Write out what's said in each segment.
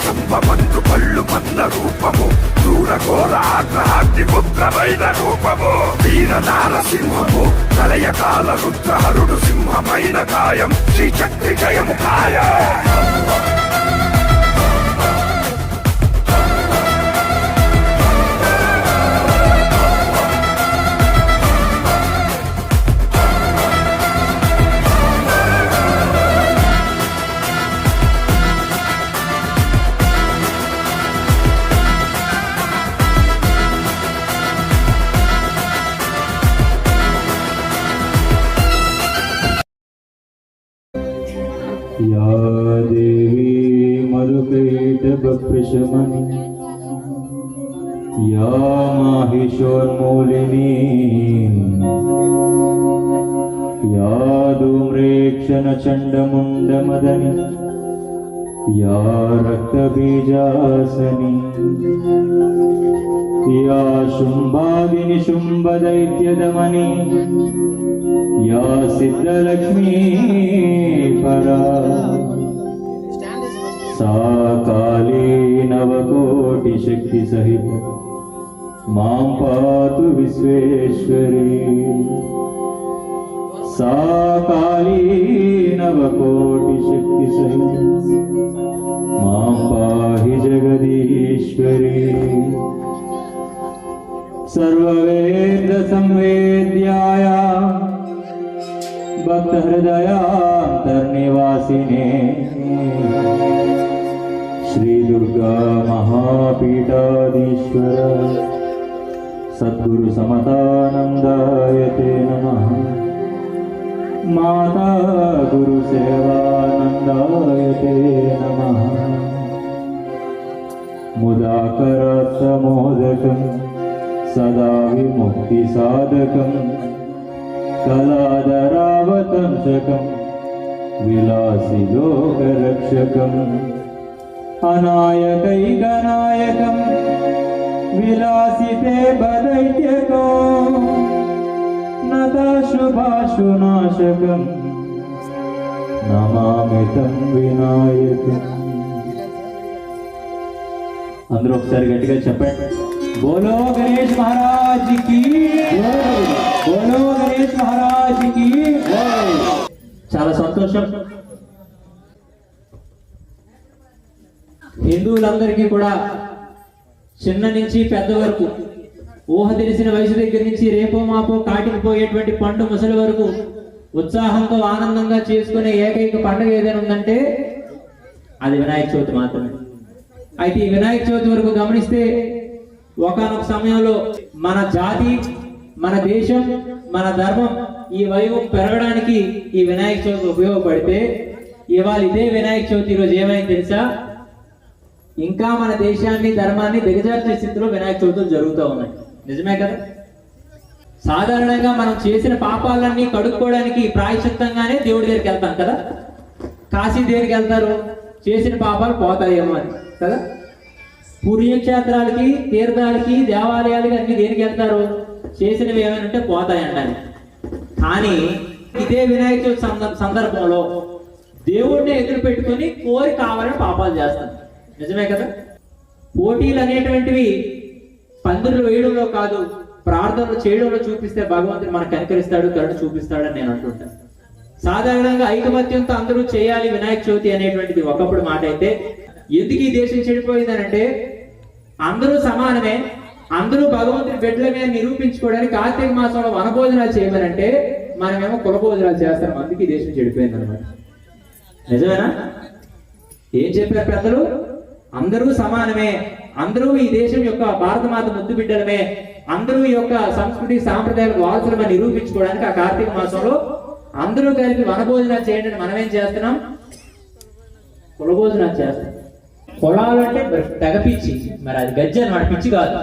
స్తంభమందు పళ్ళు మన్న రూపము దూరఘోర ఆగ్రహాగ్ని పుత్రమైన రూపము వీర నారసింహము ప్రళయకాల రుద్రహరుడు సింహమైన కాయం శ్రీచక్రి జయము ఖాయం. या देवी मरुकैटभप्रशमनि या माहिषोन्मूलिनी या धूम्रेक्षणचण्डमुण्डमदनि या रक्तबीजासनि या शुम्भादिनि शुम्भदैत्यदमनि या सिद्धलक्ष्मी परा सा काली नवकोटिशक्ति सहित मां पातु विश्वेश्वरी. सा काली नवकोटिशक्ति सहित मां पाहि जगदीश्वरी. सर्ववेद संवेद्याया भक्त हृदयांतर्निवासिने श्री दुर्गा महापीठाधीश्वर सद्गुरु समतानंदायते नमः. माता गुरु सेवानंदायते नमः. मुदाकरसमोदकं सदा विमुक्ति साधकं कलाधरावतंसकं विलासी लोकरक्षकं अनायकैकनायकं विलासिते बदैत्यको नताशुभाशुनाशकं नमामि तं विनायकम्. అందరూ ఒకసారి గట్టిగా చెప్పండి, बोलो गणेश महाराज की जय, बोलो गणेश महाराज की जय. చాలా సంతోషం. హిందువులందరికీ కూడా చిన్న నుంచి పెద్ద వరకు ఊహ తెలిసిన వయసు దగ్గర నుంచి రేపో మాపో కాటికి పోయేటువంటి పండు ముసలి వరకు ఉత్సాహంతో ఆనందంగా చేసుకునే ఏకైక పండుగ ఏదైనా ఉందంటే అది వినాయక చవితి మాత్రమే. అయితే ఈ వినాయక చవితి వరకు గమనిస్తే ఒకానొక సమయంలో మన జాతి, మన దేశం, మన ధర్మం ఈ వైభవం పెరగడానికి ఈ వినాయక చవితి ఉపయోగపడితే ఇవాళ ఇదే వినాయక చవితి ఈరోజు ఏమైంది తెలుసా? ఇంకా మన దేశాన్ని, ధర్మాన్ని దిగజార్చే స్థితిలో వినాయక చవితులు జరుగుతూ ఉన్నాయి. నిజమే కదా? సాధారణంగా మనం చేసిన పాపాలన్నీ కడుక్కోవడానికి ప్రాయశ్చిత్తంగానే దేవుడి దగ్గరికి వెళ్తాం కదా. కాశీ దగ్గరికి వెళ్తారు, చేసిన పాపాలు పోతాయేమో అని కదా. పుణ్యక్షేత్రాలకి, తీర్థాలకి, దేవాలయాలకి అన్ని దేనికి వెళ్తారు? చేసినవి ఏమైనా ఉంటే పోతాయంటారు. కానీ ఇదే వినాయక చవితి సందర్భంలో దేవుడిని ఎదురు పెట్టుకుని కోరి కావాలని పాపాలు చేస్తాం. నిజమే కదా? పోటీలు అనేటువంటివి పందిర్లు వేయడంలో కాదు, ప్రార్థనలు చేయడంలో చూపిస్తే భగవంతుడు మనకు కనికరిస్తాడు, కరుణ చూపిస్తాడని నేను అంటుంటాను. సాధారణంగా ఐకమత్యంతో అందరూ చేయాలి వినాయక చవితి అనేటువంటిది ఒకప్పుడు మాట అయితే, ఎందుకు ఈ దేశం చెడిపోయిందనంటే అందరూ సమానమే, అందరూ భగవంతుడి బిడ్డలమే నిరూపించుకోవడానికి కార్తీక మాసంలో వనభోజనాలు చేయమనంటే మనమేమో కులభోజనాలు చేస్తాం. అందుకు ఈ దేశం చెడిపోయింది అనమాట. నిజమేనా? ఏం చెప్పారు పెద్దలు? అందరూ సమానమే, అందరూ ఈ దేశం యొక్క భారతమాత ముద్దు బిడ్డలమే, అందరూ ఈ యొక్క సంస్కృతి సాంప్రదాయాలకు వారసులమని నిరూపించుకోవడానికి ఆ కార్తీక మాసంలో అందరూ కలిపి వనభోజనాలు చేయండి. మనమేం చేస్తున్నాం? కులభోజనాలు చేస్తాం. కులాలు అంటే తెగ పిచ్చి, మరి అది గజ్జి అన్నమాట, పిచ్చి కాదు.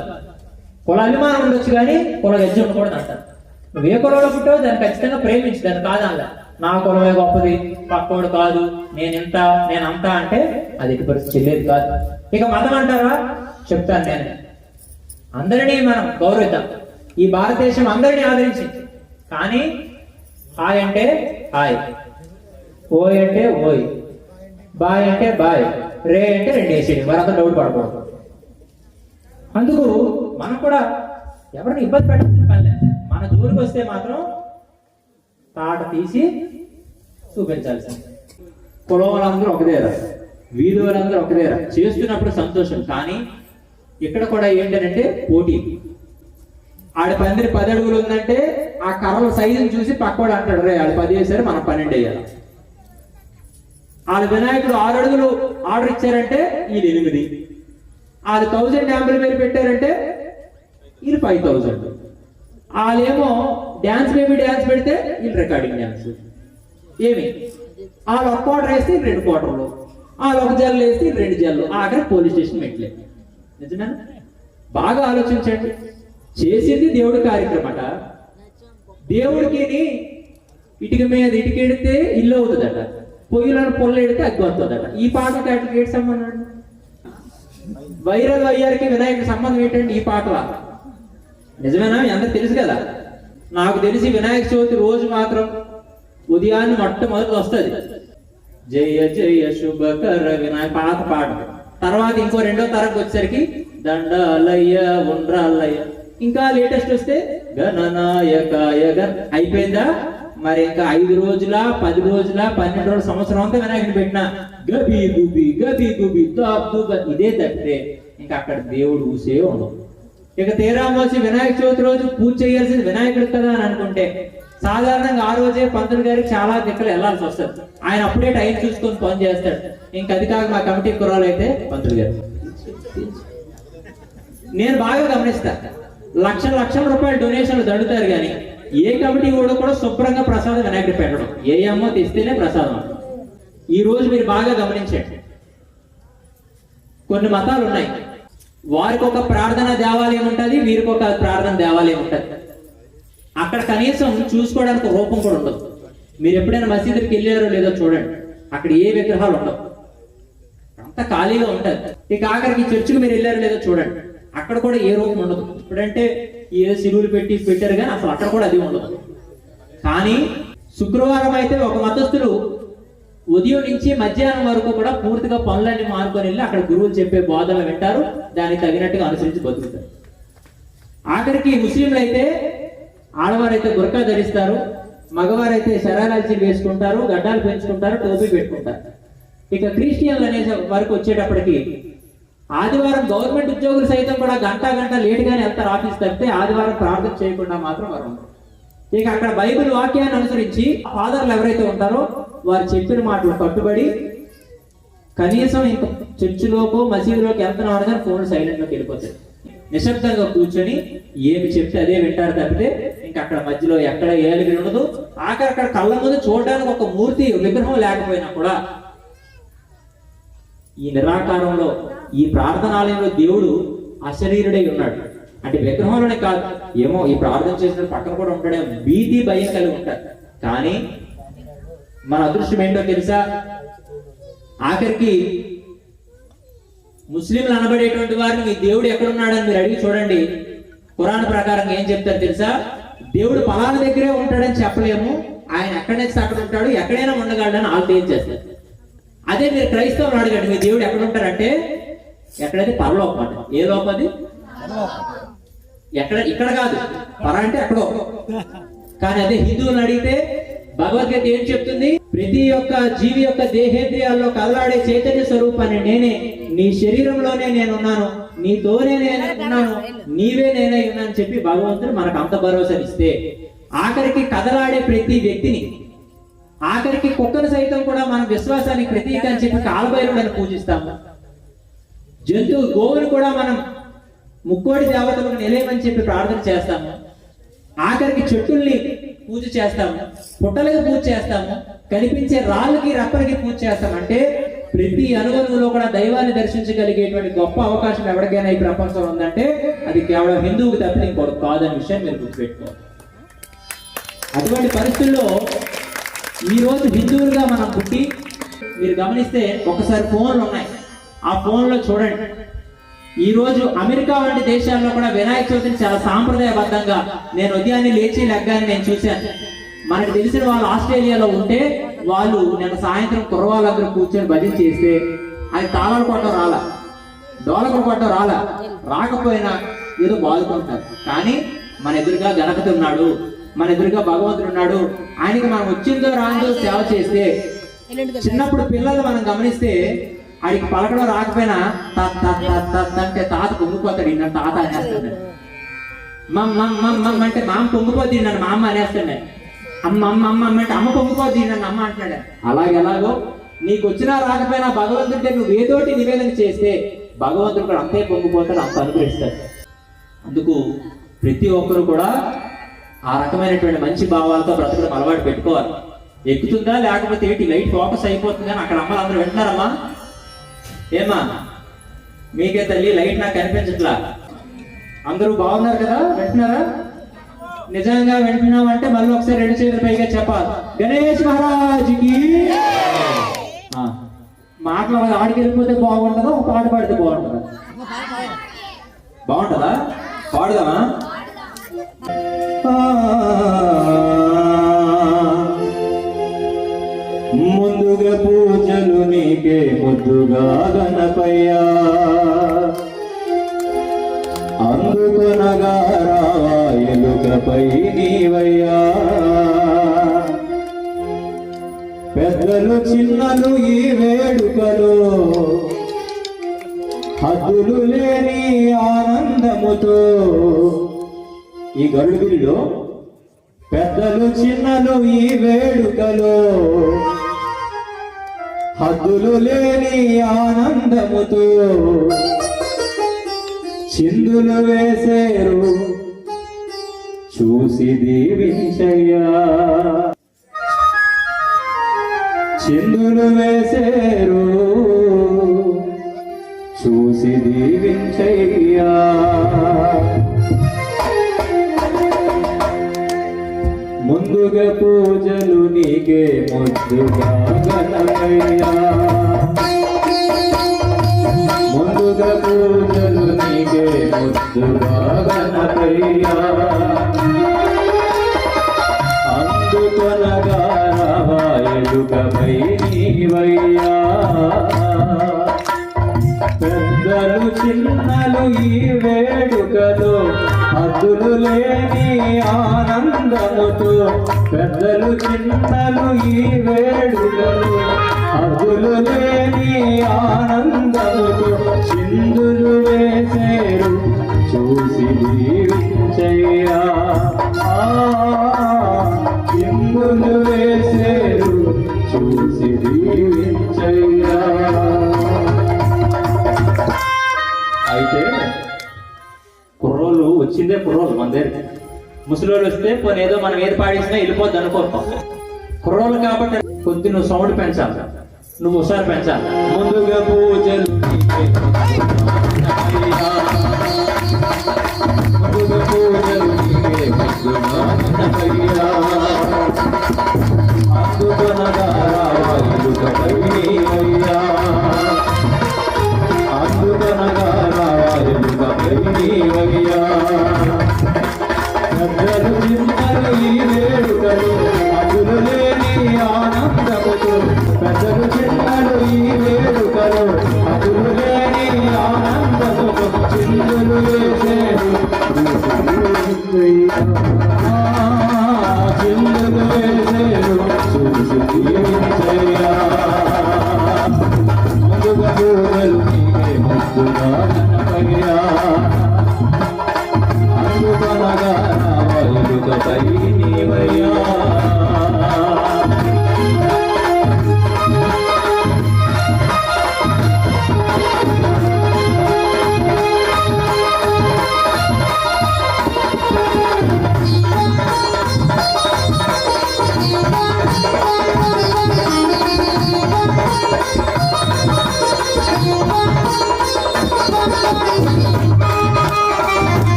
కుల అభిమానం ఉండొచ్చు కానీ కుల గజ్జి ఉండకూడదు అంటారు. నువ్వు ఏ కులంలో పుట్టావో దాన్ని ఖచ్చితంగా ప్రేమించు, దాన్ని కాదనలా. నా కులమే గొప్పది, పక్కోడు కాదు, నేనింత నేనంతా అంటే అది ఎటు పరిస్థితి చెల్లేది కాదు. ఇక మతం అంటారా? చెప్తాను నేను. అందరినీ మనం గౌరవిద్దాం. ఈ భారతదేశం అందరినీ ఆదరించింది. కానీ హాయ్ అంటే హాయ్, ఓయ్ అంటే ఓయ్, బాయ్ అంటే బాయ్, రే అంటే రెండు వేసేది, మరంతా డౌట్ పడకూడదు. అందుకు మనం కూడా ఎవరిని ఇబ్బంది పెట్టాల్సిన పని లేదు. మన జోలికి వస్తే మాత్రం తాట తీసి చూపించాల్సింది. కులం వాళ్ళందరూ ఒకదేరా, వీధి వాళ్ళందరూ ఒకదేరా, చేస్తున్నప్పుడు సంతోషం. కానీ ఇక్కడ కూడా ఏంటంటే పోటీ. ఆడ 10 అడుగులు ఉందంటే ఆ కర్రల సైజుని చూసి పక్కవాడు అంటాడు, రే ఆడు 10 వేసారు మనం 12 వేయాలి. వాళ్ళ వినాయకుడు 6 అడుగులు ఆర్డర్ ఇచ్చారంటే వీళ్ళు 8, వాళ్ళు 1000 యాంపుల పేరు పెట్టారంటే వీళ్ళు 5000. వాళ్ళేమో డ్యాన్స్ బేబీ డ్యాన్స్ పెడితే వీళ్ళు రికార్డింగ్ డ్యాన్స్. ఏమి వాళ్ళు 1 క్వార్టర్ వేస్తే 2 క్వార్టర్లు, వాళ్ళు 1 జల్లు వేస్తే 2 జల్లు, ఆఖరి పోలీస్ స్టేషన్ పెట్టలేదు. నిజమేనా? బాగా ఆలోచించండి. చేసింది దేవుడి కార్యక్రమట. దేవుడికి ఇటుక మీద ఇటుక ఎడితే ఇల్లు అవుతుందట, పొయ్యిలను పొల్ల ఎడితే అగ్గి వస్తుందట. ఈ పాటకి అట్లా ఏంటి సంబంధం? వైరల్ అయ్యారికి వినాయకుడి సంబంధం ఏంటండి ఈ పాటలా? నిజమేనా? అందరికి తెలుసు కదా. నాకు తెలిసి వినాయక చవితి రోజు మాత్రం ఉదయాన్నే మొట్టమొదటి వస్తుంది జయ జయ శుభకర వినాయక పాట. తర్వాత ఇంకో 2వ తరగతి వచ్చేసరికి దండాలయ్య ఉండ్రాలయ్య, ఇంకా లేటెస్ట్ వస్తే గణనాయకాయ అయిపోయిందా? మరి ఇంకా 5 రోజుల 10 రోజుల 12 రోజుల సంవత్సరం అంతా వినాయకుడిని పెట్టిన గబి గుబి గబి గుబి ఇదే తప్పితే ఇంకా అక్కడ దేవుడు ఊసే ఉండవు. ఇక తీరామోసి వినాయక చవితి రోజు పూజ చేయాల్సింది వినాయకుడు కదా అని అనుకుంటే సాధారణంగా ఆ రోజే పంతులు గారికి చాలా దిక్కలు వెళ్లాల్సి వస్తుంది. ఆయన అప్పుడే టైం చూసుకొని పని చేస్తాడు. ఇంకా అది కాక మా కమిటీ కుర్రాలు అయితే పంతులు గారు నేను బాగా గమనిస్తా, లక్షల రూపాయలు డొనేషన్లు దండుతారు. కానీ ఏ కమిటీ కూడా శుభ్రంగా ప్రసాదం వినాయకుడు పెట్టడం, ఏ అమ్మో తెస్తేనే ప్రసాదం. ఈ రోజు మీరు బాగా గమనించండి, కొన్ని మతాలు ఉన్నాయి, వారికి ఒక ప్రార్థన దేవాలయం ఉంటుంది, వీరికి ఒక ప్రార్థన దేవాలయం ఉంటుంది. అక్కడ కనీసం చూసుకోవడానికి రూపం కూడా ఉండదు. మీరు ఎప్పుడైనా మసీదుకి వెళ్ళారో లేదో చూడండి, అక్కడ ఏ విగ్రహాలు ఉండవు, అంత ఖాళీగా ఉంటుంది. ఇక ఆఖరికి చర్చికి మీరు వెళ్ళారో లేదో చూడండి, అక్కడ కూడా ఏ రూపం ఉండదు. ఇప్పుడంటే ఏ సిలువులు పెట్టారు కానీ అసలు అక్కడ కూడా అది ఉండదు. కానీ శుక్రవారం అయితే ఒక మతస్థులు ఉదయం నుంచి మధ్యాహ్నం వరకు కూడా పూర్తిగా పనులన్నీ మానుకొని వెళ్ళి అక్కడ గురువులు చెప్పే బోధనలు వింటారు, దానికి తగినట్టుగా అనుసరించి బతుకుతారు. ఆఖరికి ముస్లింలు అయితే ఆడవారైతే బుర్కా ధరిస్తారు, మగవారైతే శరారాల్చి వేసుకుంటారు, గడ్డాలు పెంచుకుంటారు, టోపీ పెట్టుకుంటారు. ఇక క్రిస్టియన్లు అనే వరకు వచ్చేటప్పటికి ఆదివారం గవర్నమెంట్ ఉద్యోగులు సైతం కూడా గంట లేటుగానే వెళ్తారు ఆఫీస్ తప్పితే, ఆదివారం ప్రార్థన చేయకుండా మాత్రం వారు ఉంటారు. ఇక అక్కడ బైబిల్ వాక్యాన్ని అనుసరించి ఫాదర్లు ఎవరైతే ఉంటారో వారు చెప్పిన మాటలు కట్టుబడి కనీసం ఇంక చర్చిలోకో మసీదులోకి వెళ్తున్నాం అనగా ఫోన్ సైలెంట్ లోకి వెళ్ళిపోతాయి. నిశ్శబ్దంగా కూర్చొని ఏమి చెప్తే అదే వింటారు తప్పితే ఇంకా అక్కడ మధ్యలో ఎక్కడ ఏలిగి ఉండదు. అక్కడ కళ్ళ ముందు చూడడానికి ఒక మూర్తి విగ్రహం లేకపోయినా కూడా ఈ నిరాకారంలో ఈ ప్రార్థనాలయంలో దేవుడు అశరీరుడై ఉన్నాడు. అంటే విగ్రహంలోనే కాదు, ఏమో ఈ ప్రార్థన చేసిన పక్కన కూడా ఉంటాడే భీతి భయం కలిగి ఉంటాడు. కానీ మన అదృష్టం ఏంటో తెలుసా, ఆఖరికి ముస్లింలు అనబడేటువంటి వారిని మీ దేవుడు ఎక్కడున్నాడని మీరు అడిగి చూడండి. ఖురాన్ ప్రకారం ఏం చెప్తారు తెలుసా, దేవుడు పలానా దగ్గరే ఉంటాడని చెప్పలేము, ఆయన ఎక్కడైతే అక్కడ ఉంటాడు, ఎక్కడైనా ఉండగలడని వాళ్ళు తేల్చేస్తారు. అదే మీరు క్రైస్తవులు అడగండి, మీ దేవుడు ఎక్కడ ఉంటారంటే ఎక్కడైతే పరలోకం అంట. ఏ లోపది? ఇక్కడ కాదు, పర అంటే ఎక్కడో. కానీ అదే హిందువులను అడిగితే భగవద్గీత ఏం చెప్తుంది, ప్రతి ఒక్క జీవి యొక్క దేహేంద్రియాల్లో కదలాడే చైతన్య స్వరూపాన్ని నేనే, నీ శరీరంలోనే నేనున్నాను, నీతోనే నేను ఉన్నాను, నీవే నేనే ఉన్నాను చెప్పి భగవంతుడు మనకు అంత భరోసానిస్తే, ఆఖరికి కదలాడే ప్రతి వ్యక్తిని, ఆఖరికి కుక్కను సైతం కూడా మన విశ్వాసానికి ప్రతీక అని చెప్పి కాలభైరవుడని పూజిస్తాము. జంతువు గోవును కూడా మనం ముక్కోడి దేవతలకు నిలయమని చెప్పి ప్రార్థన చేస్తాము. ఆఖరికి చెట్టుల్ని పూజ చేస్తాము, పుట్టలకు పూజ చేస్తాము, కనిపించే రాళ్ళకి రప్పలకి పూజ చేస్తామంటే ప్రతి అనుభవంలో కూడా దైవాన్ని దర్శించగలిగేటువంటి గొప్ప అవకాశం ఎవరికైనా ఈ ప్రపంచంలో ఉందంటే అది కేవలం హిందువుకి తప్పితే ఇంకోటి కాదనే విషయం మీరు గుర్తుపెట్టుకోవాలి. అటువంటి పరిస్థితుల్లో ఈ రోజు హిందువులుగా మనం పుట్టి మీరు గమనిస్తే ఒకసారి ఫోన్లు ఉన్నాయి, ఆ ఫోన్లో చూడండి ఈ రోజు అమెరికా వంటి దేశాల్లో కూడా వినాయక చవితిని చాలా సాంప్రదాయబద్ధంగా నేను ఉదయాన్నే లేచి లెగ్గాని నేను చూశాను. మనకు తెలిసిన వాళ్ళు ఆస్ట్రేలియాలో ఉంటే వాళ్ళు నేను సాయంత్రం కుర్రవాళ్ళందరూ కూర్చొని భజన చేస్తే అది తాళాలు కొట్టడం రాలా, డోలకులు కొట్టడం రాలా, రాకపోయినా ఏదో బాదుకుంటారు. కానీ మన ఎదురుగా గణపతి ఉన్నాడు, మన ఎదురుగా భగవంతుడు ఉన్నాడు, ఆయనకి మనం వచ్చిందో రాందో సేవ చేస్తే. చిన్నప్పుడు పిల్లలు మనం గమనిస్తే ఆడికి పలకడం రాకపోయినా అంటే తాత పొంగిపోతాడు, నన్ను తాత అనేస్తాడు. మమ్మ అంటే మామ పొంగిపోద్ది నన్ను మా అమ్మ అనేస్తాడు. అమ్మ అమ్మ అమ్మ అంటే అమ్మ పొంగిపోద్ది నన్ను అమ్మ అంటున్నాడు. అలాగెలాగో నీకు వచ్చినా రాకపోయినా భగవంతుడికి నువ్వు ఏదోటి నివేదన చేస్తే భగవంతుడు కూడా అంతే పొంగిపోతాడు, అంత అనుగ్రహిస్తాడు. అందుకు ప్రతి ఒక్కరు కూడా ఆ రకమైనటువంటి మంచి భావాలతో బ్రతకడం అలవాటు పెట్టుకోవాలి. ఎక్కుతుందా లేకపోతే ఏంటి లైట్ ఫోకస్ అయిపోతుంది అని అక్కడ అమ్మలు అందరూ వింటున్నారమ్మా? ఏమా మీకే తల్లి లైట్ నాకు కనిపించట్లా, అందరూ బాగున్నారు కదా, వింటున్నారా? నిజంగా వింటున్నామంటే మళ్ళీ ఒకసారి 2 చేతుల పైగా చెప్పాలి, గణేష్ మహారాజుకి. మాటలు ఆడికి వెళ్ళిపోతే బాగుంటుందా, ఒక పాట పాడితే బాగుంటుందా? బాగుంటుందా? పాడుదామా? ముందుగా పూజలు నీకే ముద్దుగా గణపయ్యా, అందుకొనగా రావా ఎలుకపై నీవయ్యా. పెద్దలు చిన్నలు ఈ వేడుకలో హద్దులు లేని ఆనందముతో, ఈ గరుడిలో పెద్దలు చిన్నలు ఈ వేడుకలో హద్దులు లేని ఆనందముతో చిందులు వేసేరు చూసి దీవించయ్యా, చిందులు వేసేరు చూసి దీవించయ్యా. ముందుగా పూజలు నీకే ముద్దుగా గణపయ్యా, ముందుగా పూజలు నీకే ముద్దుగా గణపయ్యా. అందుకొనగా రావా ఎలుకపై నీవయ్యా. పెద్దలు చిన్నలు ఈ వేడుకలో హద్దులు లేని ఆనందముతో, పెద్దలు చిన్నలు ఈ వేడుకలో హద్దులు లేని ఆనందముతో చిందులు వేసేరు చూసి దీవించయ్యా. చిందులు వేసేరు చూసి దీవించయ్యా. అయితే కుర్రోళ్ళు వచ్చిందే కుర్రోళ్ళు మన దగ్గర, ముసలోళ్ళు వస్తే పోనీ ఏదో మనం ఏది పాడేసినా వెళ్ళిపోద్ది అనుకోతాం. కుర్రోళ్ళు కాబట్టి కొద్ది నువ్వు సౌండ్ పెంచాలి, నువ్వు ఒకసారి పెంచాలి. ముందుగా పూజలు ముందుగా పూజలు అందుకొనగా రావా ఎలుకపై నీవయ్యా, అందుకొనగా రావా ఎలుకపై నీవయ్యా. పెద్దలు చిన్నలు ఈ వేడుకలు హద్దులు లేని ఆనందముతో, పెద్దలు చిన్నలు ఈ వేడుకలు హద్దులు లేని ఆనందముతో చిందులు వేసేరు చిందులు వేసేరు చూసి దీవించయ్యా. ముందుగా పూజలు నీకే ముద్దుగా గణపయ్యా, అందుకొనగా రావా ఎలుకపై నీవయ్యా.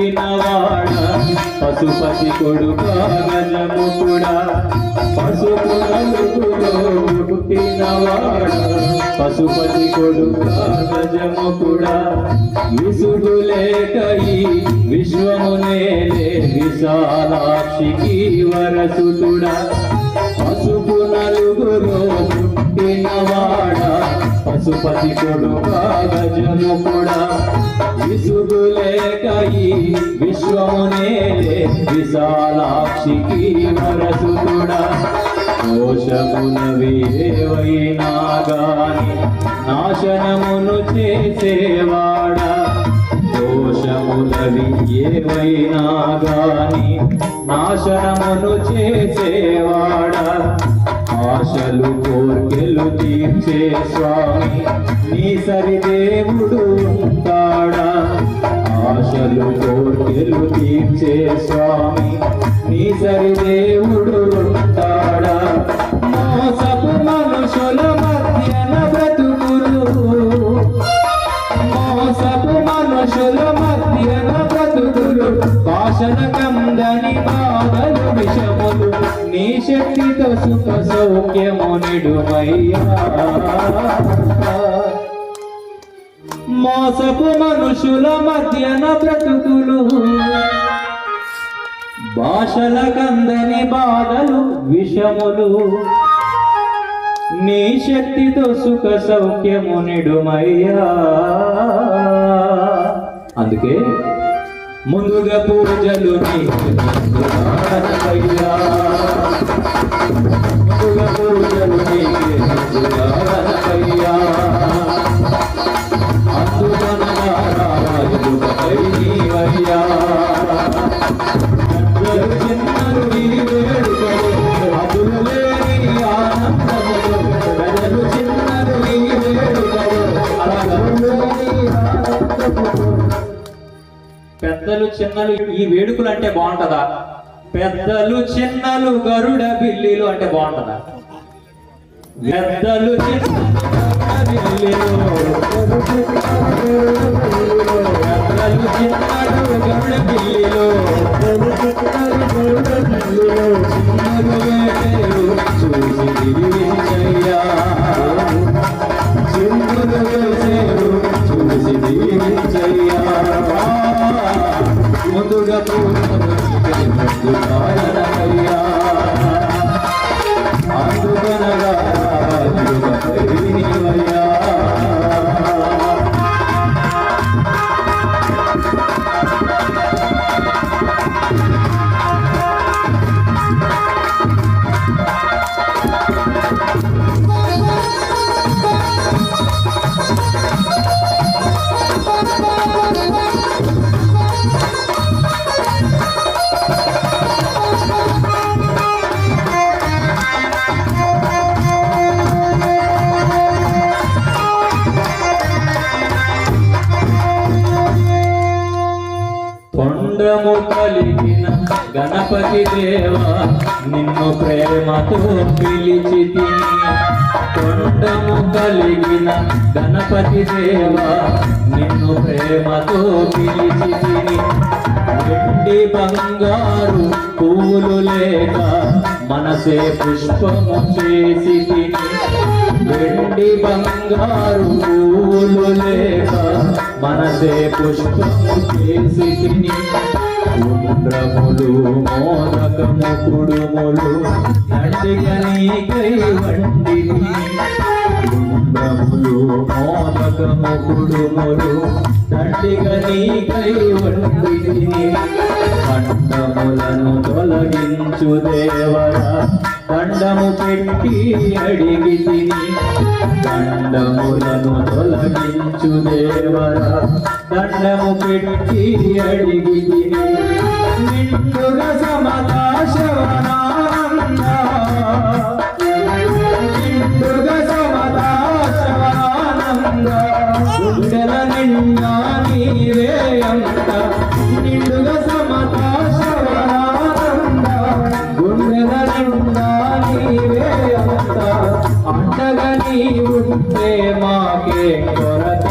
పుట్టినవాడ పశుపతి కొడుకా గజముఖుడా పశుపు నలుగులో పుట్టినవాడ పశుపతి కొడుకా గజముఖుడా విసుగులేక ఈ విశ్వమునేలే విశాలాక్షికి వరసుతుడా పశుపు నలుగులో పుట్టినవాడ పశుపతి కొడుకా గజముఖుడా విసుగులేక ఈ విశ్వమునేలే విశాలాక్షికి వరసుతుడా దోషములవి ఏవైనా గాని నాశనమును చేసేవాడా దోషములవి ఏవైనా గాని నాశనమును చేసేవాడా ఆశలు కోర్కెలు తీర్చే స్వామి నీ సరిదేవుడు ఉంటాడా ఆశలు కోర్కెలు తీర్చే స్వామి నీ సరిదేవుడు ఉంటాడా మోసపు మనుషుల మధ్యన బ్రతుకులు మోసపు మనుషుల మధ్యన బ్రతుకులు భాషణ కందని బాధలు విషములు నీ శక్తితో సుఖ సౌఖ్యము నిడుమయ్యా మోసపు మనుషుల మధ్యన బ్రతుకులు భాషల కందని బాధలు విషములు నీ శక్తితో సుఖ సౌఖ్యము నిడుమయ్యా అందుకే ముందుగా పూజలు నీకయ్యా ముందుగా పూజలు నీకయ్యా అందుకనగారాజుపై నీవయ్యా చిన్నలు నీ వేడుకలు అదులు లేని ఆనందములు ప్రజలు చిన్నలు నీ వేడుకలు పెద్దలు చిన్నలు ఈ వేడుకలు అంటే బాగుంటదా పెద్దలు చిన్నలు గరుడ బిల్లీలు అంటే బాగుంటదా పెద్దలు చిన్నలు గరుడ బిల్లీలు చూసి దీవించయ్యా చిందులు వేసేరు చూసి దీవించయ్యా ముందుగా పూజయ్యా అందుకనగా తొండము కలిగిన గణపతి దేవా నిన్ను ప్రేమతో పిలిచి తిని తొండము కలిగిన గణపతి దేవా నిన్ను ప్రేమతో పిలిచి తిని వెండి బంగారు పూలు లేక మనసే పుష్పము చేసి తిని వెండి బంగారు పూలు లేక మనసే పుష్పము చేసి తిని ఉండ్రములు మోదకము కుడుములు నండిగనీకై వండి ఉండ్రములు మోదకము కుడుములు నండిగనీకై వండి ఖండములను తొలగించు దేవరా దండము పెట్టి అడిగి తిని దండములను తొలగించు దేవరా దండము పెట్టి అడిగి తిని నిండుగా సమతా శవనానంద నిండుగా సమతా శవనానంద గుండెల నిండా నీవే అంత నిండుగా సమతా శవనానంద గుండెల నిండా నీవే అంత అండగా నీ ఉంటే మాకే కొరత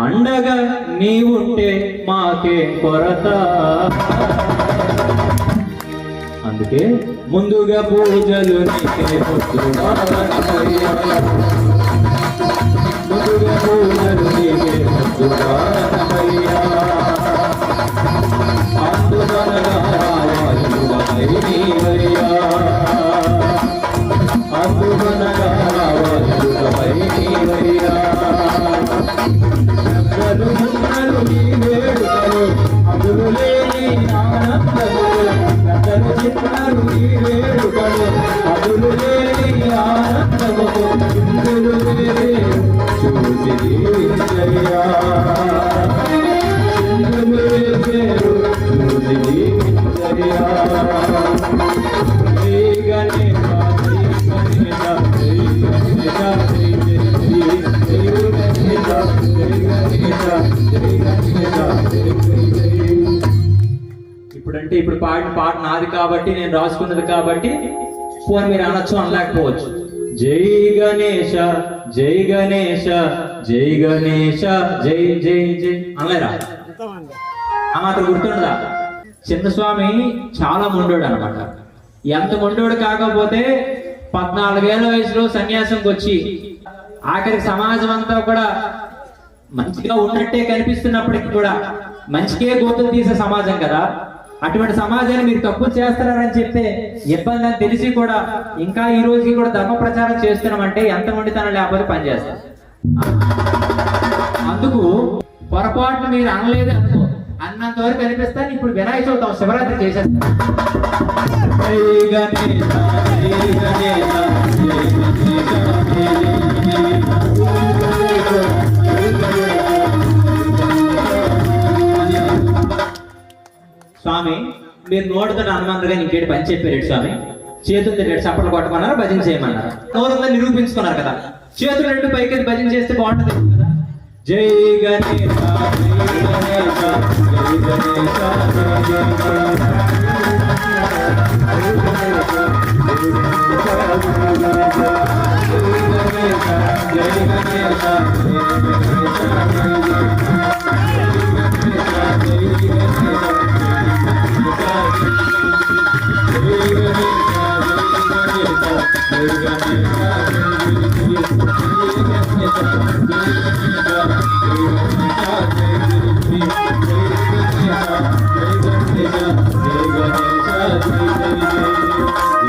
అండగా నీవుంటే మాకే కొరత. అందుకే ముందుగా పూజలు నీకే ముందుగా పూజలు నీకే అందుకనగా రావాలువై నీవయ్యా, అందుకనగా రావాలువై నీవయ్యా. చిత్రాలు నీ వేడుకలు అదురులేని ఆనందములు, చిత్రాలు నీ వేడుకలు అదురులేని ఆనందములు, ఇందులు వేరే చూసి దీవించయ్యా, ఇందులు వేరు చూసి దీవించయ్యా. శ్రీ గణేశ శ్రీ గణేశ శ్రీ గణేశ శ్రీ ఇప్పుడంటే ఇప్పుడు పాడిన పాట నాది కాబట్టి నేను రాసుకున్నది కాబట్టి పోనీ మీరు అనొచ్చు అనలేకపోవచ్చు. జై గణేశ జై గణేశ జై గణేశ జై జై జై అనలేరా? ఆ మాత్రం గుర్తుండదా? చిన్నస్వామి చాలా మొండోడు అనమాట. ఎంత మొండోడు కాకపోతే 14 ఏళ్ల వయసులో సన్యాసంకి వచ్చి ఆఖరికి సమాజం అంతా కూడా మంచిగా ఉన్నట్టే కనిపిస్తున్నప్పటికీ కూడా మంచికే గోతులు తీసే సమాజం కదా. అటువంటి సమాజాన్ని మీరు తప్పులు చేస్తున్నారని చెప్తే ఇబ్బంది అని తెలిసి కూడా ఇంకా ఈ రోజుకి కూడా ధర్మ ప్రచారం చేస్తున్నామంటే ఎంత మొండితనం లేకపోతే పనిచేస్తాం. అందుకు పొరపాటున మీరు అనలేదు అనుకో, అన్నంత వరకు కనిపిస్తాను. ఇప్పుడు వినాయక చవితి శివరాత్రి చేసేస్తాను. స్వామి మీరు నోటితో అనుమానంగా ఇంకేటి పని చెప్పారు స్వామి. చేతులు తిరిగి చప్పట్లు కొట్టమన్నారు, భజన చేయమన్నారు. నోరుందా నిరూపించుకున్నారు కదా. చేతులు 2 పైకి భజన చేస్తే బాగుంటుంది కదా. జై గణేశ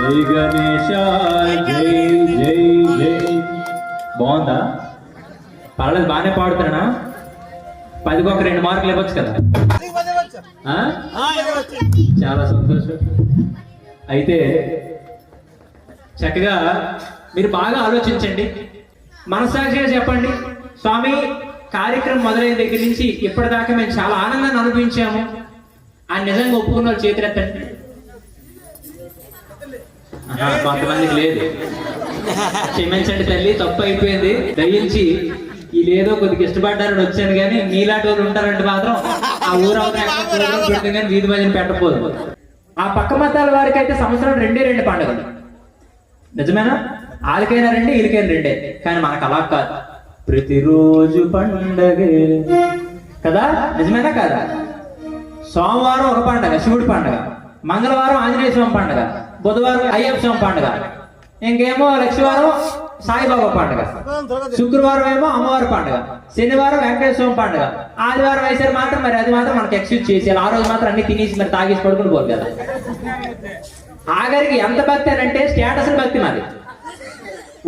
జై గణేశ జై గణేశ బాగుందా? పర్లేదు, బాగానే పాడుతున్నా. 10కి ఒక 2 మార్కులు ఇవ్వచ్చు కదా. చాలా సంతోషం. అయితే చక్కగా మీరు బాగా ఆలోచించండి, మనసాక్షిగా చెప్పండి. స్వామి కార్యక్రమం మొదలైన దగ్గర నుంచి ఇప్పటిదాకా మేము చాలా ఆనందాన్ని అనుభవించాము అని నిజంగా ఒప్పుకున్న వాళ్ళు చేతులెత్తండి. కొంతమందికి లేదు. క్షమించండి తల్లి, తప్పు అయిపోయింది. దయించి వీళ్ళేదో కొద్దిగా ఇష్టపడ్డారని వచ్చాను, కానీ మీలాంటి వాళ్ళు ఉంటారంటే మాత్రం ఆ ఊరవతరం కానీ వీధి భజన పెట్టకపోదు. ఆ పక్క మతాల వారికి అయితే సంవత్సరం 2 పండుగలు. నిజమేనా? వాళ్ళకైనా 2, వీళ్ళకైనా 2. కానీ మనకు అలా కాదు, ప్రతిరోజు పండగే కదా. నిజమేనా కాదా? సోమవారం ఒక పండగ శివుడి పండగ, మంగళవారం ఆంజనేయ స్వామి పండగ, బుధవారం అయ్యప్ప స్వామి పండగ, ఇంకేమో లక్షవారం సాయిబాబా పండుగ, శుక్రవారం ఏమో అమ్మవారి పండుగ, శనివారం వెంకటేశ్వర స్వామి పండుగ, ఆదివారం వేసారు మాత్రం మరి అది మాత్రం మనకు ఎక్స్క్యూజ్ చేసేయాలి. ఆ రోజు మాత్రం అన్ని తినేసి మరి తాగేసి పడుకుని పోరు కదా. ఆఖరికి ఎంత భక్తి అని అంటే స్టేటస్ భక్తి మాది.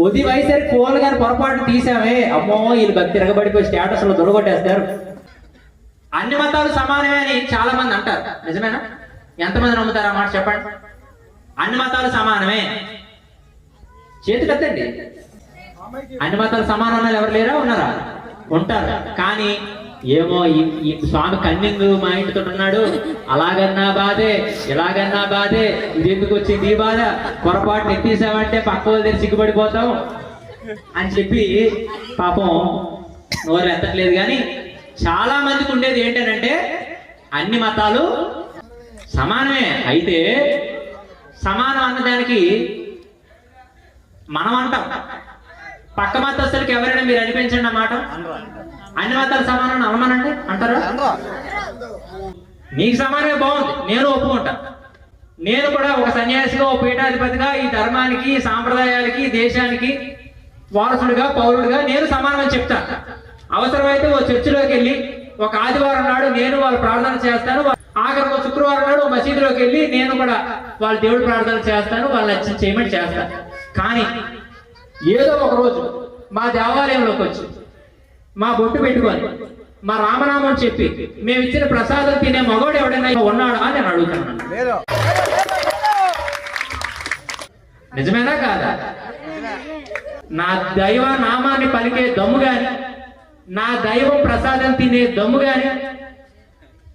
ఉదయం వయసరికి ఫోన్లు కానీ పొరపాటు తీసామే, అమ్మో వీళ్ళు భక్తి తిరగబడిపోయి స్టేటస్ లో దొరగొట్టేస్తారు. అన్ని మతాలు సమానమే అని చాలా మంది అంటారు. నిజమేనా? ఎంతమంది నమ్ముతారు ఆ మాట చెప్పండి? అన్ని మతాలు సమానమే చేతికెత్తండి. అన్ని మతాలు సమానం అన్నది ఎవరు లేరా? ఉన్నారా? ఉంటారు. కానీ ఏమో ఈ స్వామి కన్నింగ్ మా ఇంటితో ఉన్నాడు, అలాగన్నా బాధే ఇలాగన్నా బాధే, ఇది ఎందుకు వచ్చింది ఈ బాధ, పొరపాటు ఎత్తేసామంటే పక్క వాళ్ళ దగ్గర సిగ్గుపడిపోతాం అని చెప్పి పాపం నోరు ఎత్తట్లేదు. కానీ చాలా మందికి ఉండేది ఏంటంటే అన్ని మతాలు సమానమే. అయితే సమానం అన్నదానికి మనం అంటాం, పక్క మతస్థులకి ఎవరైనా మీరు అనిపించండి అన్నమాట. అన్ని మతాలు సమానం అనమానండి అంటారా? నీకు సమానమే బాగుంది, నేను ఒప్పుకుంటా. నేను కూడా ఒక సన్యాసిగా, ఒక పీఠాధిపతిగా ఈ ధర్మానికి, సాంప్రదాయాలకి, దేశానికి వారసుడిగా, పౌరుడిగా నేను సమానమని చెప్తాను. అవసరమైతే ఓ చర్చిలోకి వెళ్ళి ఒక ఆదివారం నాడు నేను వాళ్ళు ప్రార్థన చేస్తాను. ఆఖరికి శుక్రవారం నాడు మసీదులోకి వెళ్ళి నేను కూడా వాళ్ళ దేవుడి ప్రార్థన చేస్తాను, వాళ్ళు నచ్చిన చేయమని చేస్తాను. కానీ ఏదో ఒక రోజు మా దేవాలయంలోకి వచ్చి మా బొట్టు పెట్టుకొని మా రామనామం చెప్పి మేము ఇచ్చిన ప్రసాదం తినే మగవాడు ఎవడైనా ఉన్నాడా అని నేను అడుగుతున్నాను. నిజమేనా కాదా? నా దైవ నామాన్ని పలికే దమ్ము గాని, నా దైవం ప్రసాదం తినే దమ్ము గాని,